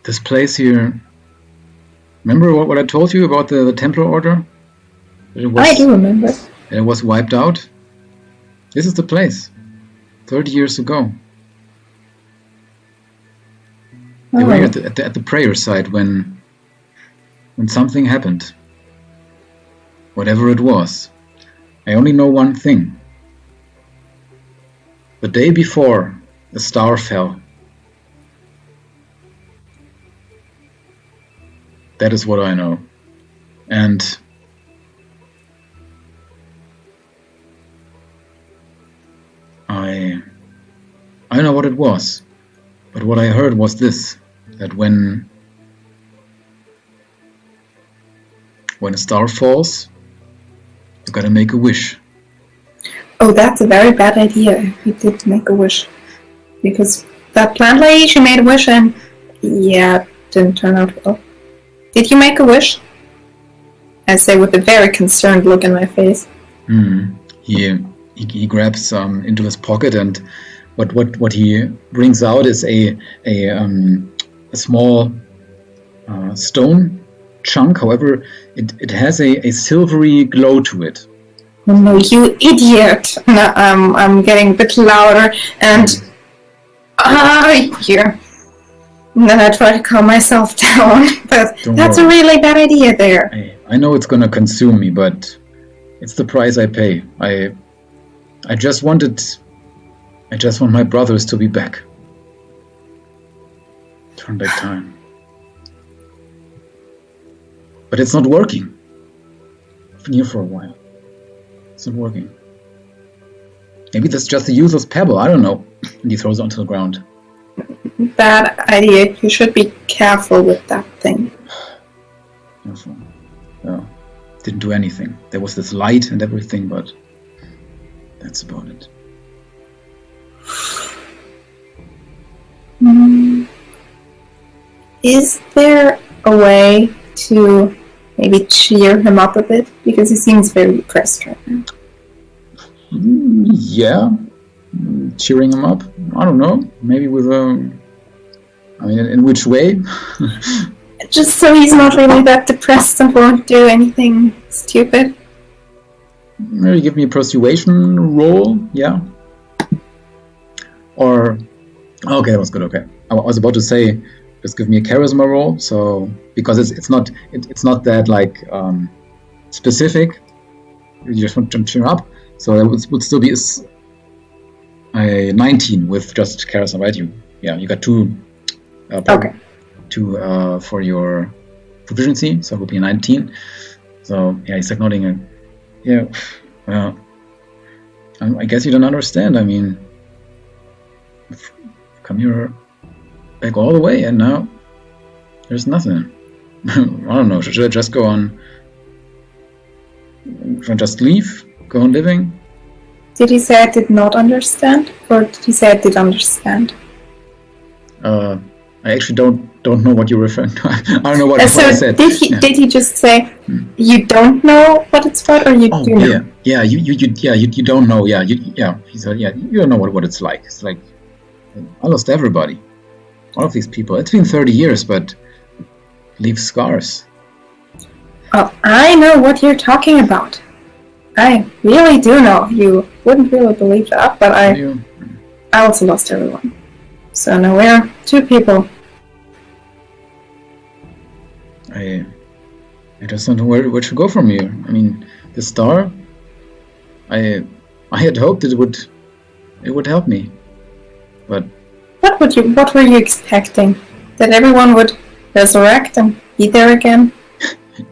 this place here... Remember what I told you about the Templar Order? I do remember. It was wiped out. This is the place. 30 years ago. They were here at the prayer site when something happened. Whatever it was. I only know one thing. The day before the star fell. That is what I know. And I don't know what it was, but what I heard was this, that when a star falls, you gotta make a wish. Oh, that's a very bad idea if you did make a wish. Because that plant lady, she made a wish and yeah, it didn't turn out well. Did you make a wish? I say with a very concerned look in my face. He grabs into his pocket, and what he brings out is a small stone chunk. However, it has a silvery glow to it. Oh no, you idiot! No, I'm getting a bit louder and here. And then I try to calm myself down, but that's a really bad idea there. I know it's gonna consume me, but it's the price I pay. I just want my brothers to be back. Turn back time. But it's not working. I've been here for a while. It's not working. Maybe that's just a useless pebble, I don't know. And he throws it onto the ground. Bad idea. You should be careful with that thing. Careful. Yeah. Didn't do anything. There was this light and everything, but that's about it. Is there a way to maybe cheer him up a bit? Because he seems very depressed right now. Yeah. Cheering him up? I don't know. Maybe with in which way? Just so he's not really that depressed and won't do anything stupid. Maybe give me a persuasion roll, yeah. Or okay, that was good. Okay, I was about to say just give me a charisma roll. So because it's not that like specific. You just want to cheer up. So it would still be a 19 with just charisma, right? You got 2. Okay. 2 for your proficiency, so it would be a 19. So yeah, he's like nodding. Yeah, well, I guess you don't understand. I mean, I've come here back all the way, and now there's nothing. I don't know. Should I just go on? Should I just leave? Go on living? Did he say I did not understand, or did he say I did understand? I actually don't know what you're referring to. I don't know what I said. Did he just say you don't know what it's about, or you do know? Yeah, you don't know. He said you don't know what it's like. It's like I lost everybody, all of these people. It's been 30 years, but leaves scars. Oh, I know what you're talking about. I really do know. You wouldn't really believe that, but I also lost everyone. So now we're 2 people. I just don't know where to go from here. I mean, the star. I had hoped it would help me, but what were you expecting? That everyone would resurrect and be there again?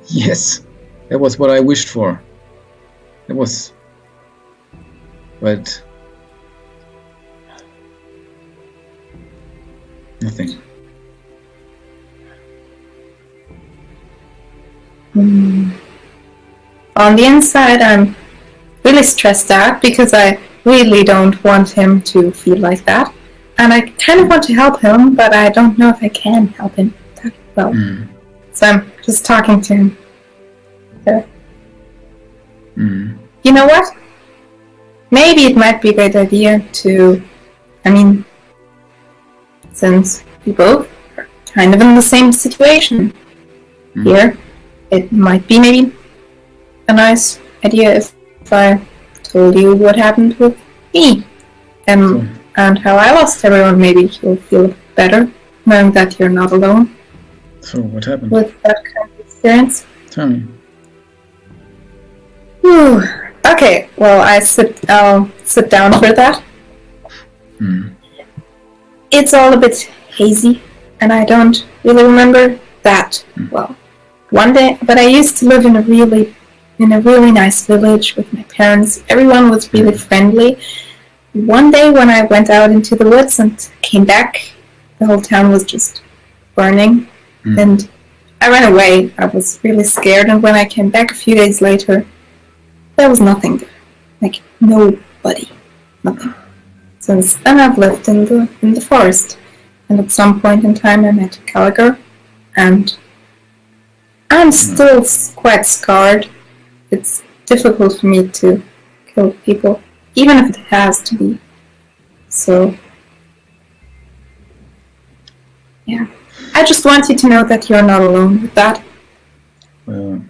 Yes, that was what I wished for. It was, but Nothing. On the inside, I'm really stressed out because I really don't want him to feel like that. And I kind of want to help him, but I don't know if I can help him that well. So I'm just talking to him. You know what? Maybe it might be a great idea to, since we both are kind of in the same situation here, it might be maybe a nice idea if I told you what happened with me and how I lost everyone. Maybe you'll feel better knowing that you're not alone. So what happened? With that kind of experience. Tell me. Whew. Okay, well, I'll sit down for that. It's all a bit hazy, and I don't really remember that well. One day, but I used to live in a really nice village with my parents. Everyone was really friendly. One day when I went out into the woods and came back, the whole town was just burning. And I ran away. I was really scared, and when I came back a few days later, there was nothing there. Like, nobody. Nothing. Since then I've lived in the forest. And at some point in time I met Gallagher, and I'm still quite scarred. It's difficult for me to kill people, even if it has to be. So, yeah. I just want you to know that you're not alone with that. Well,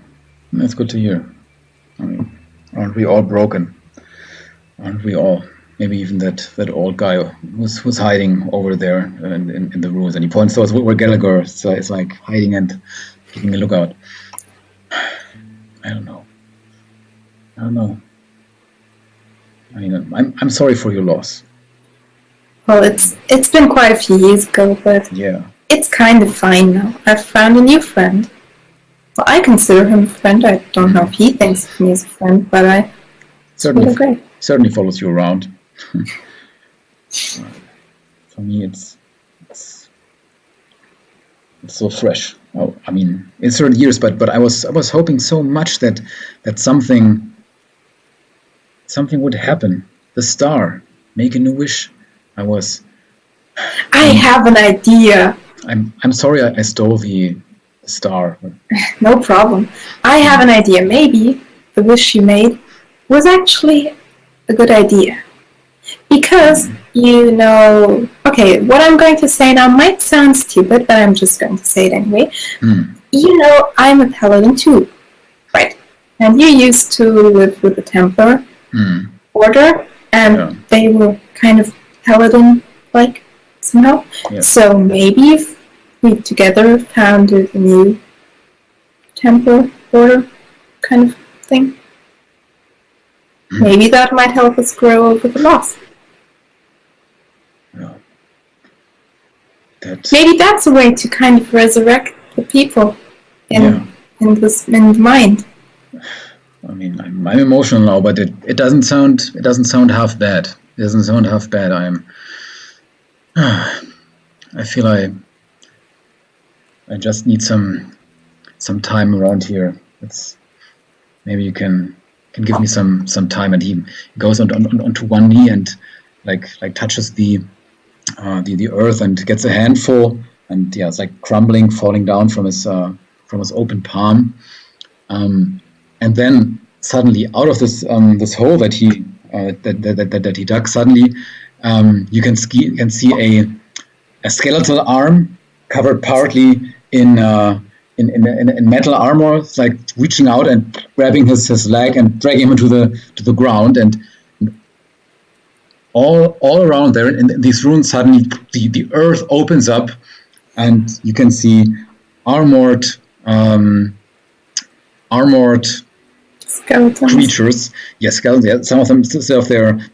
that's good to hear. Aren't we all broken? Aren't we all? Maybe even that old guy was hiding over there in the ruins, and he points towards where Gallagher is like hiding and keeping a lookout. I don't know. I'm sorry for your loss. Well, it's been quite a few years ago, but yeah, it's kind of fine now. I've found a new friend. Well, I consider him a friend. I don't know if he thinks of me as a friend, but I certainly follows you around. For me, it's so fresh. Oh, in certain years, but I was hoping so much that something would happen. The star, making a wish. I have an idea. I'm sorry I stole the star. No problem. I have an idea. Maybe the wish you made was actually a good idea. Because, okay, what I'm going to say now might sound stupid, but I'm just going to say it anyway. I'm a paladin too, right? And you used to live with the Templar order, and they were kind of paladin-like somehow. Yeah. So maybe if we together founded a new Templar order kind of thing, maybe that might help us grow over the loss. Yeah. Maybe that's a way to kind of resurrect the people in the mind. I'm emotional now, but it doesn't sound half bad. It doesn't sound half bad. I feel I just need some time around here. Maybe you can give me some time. And he goes onto one knee and like touches the earth and gets a handful, and it's like crumbling, falling down from his open palm. And then suddenly, out of this hole that he dug, suddenly you can see a skeletal arm covered partly in metal armor. It's like reaching out and grabbing his leg and dragging him into the ground, and all around there in these ruins, suddenly the earth opens up, and you can see armored skeletons. Creatures. Yes, skeletons. Yeah. Some of them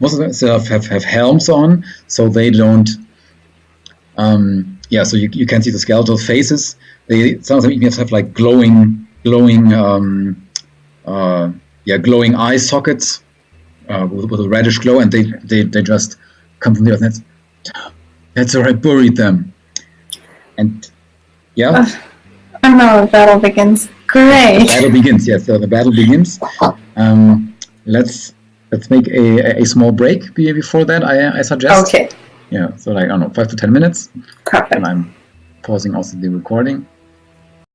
most of them still have helms on, so they don't. So you can see the skeletal faces. Some of them even have like glowing eye sockets with a reddish glow, and they just come from the earth. That's where I buried them. And yeah. And now the battle begins. Great. The battle begins. Yes. So the battle begins. Let's make a small break before that. I suggest. Okay. Yeah. So like I don't know, 5 to 10 minutes. Perfect. And I'm pausing also the recording.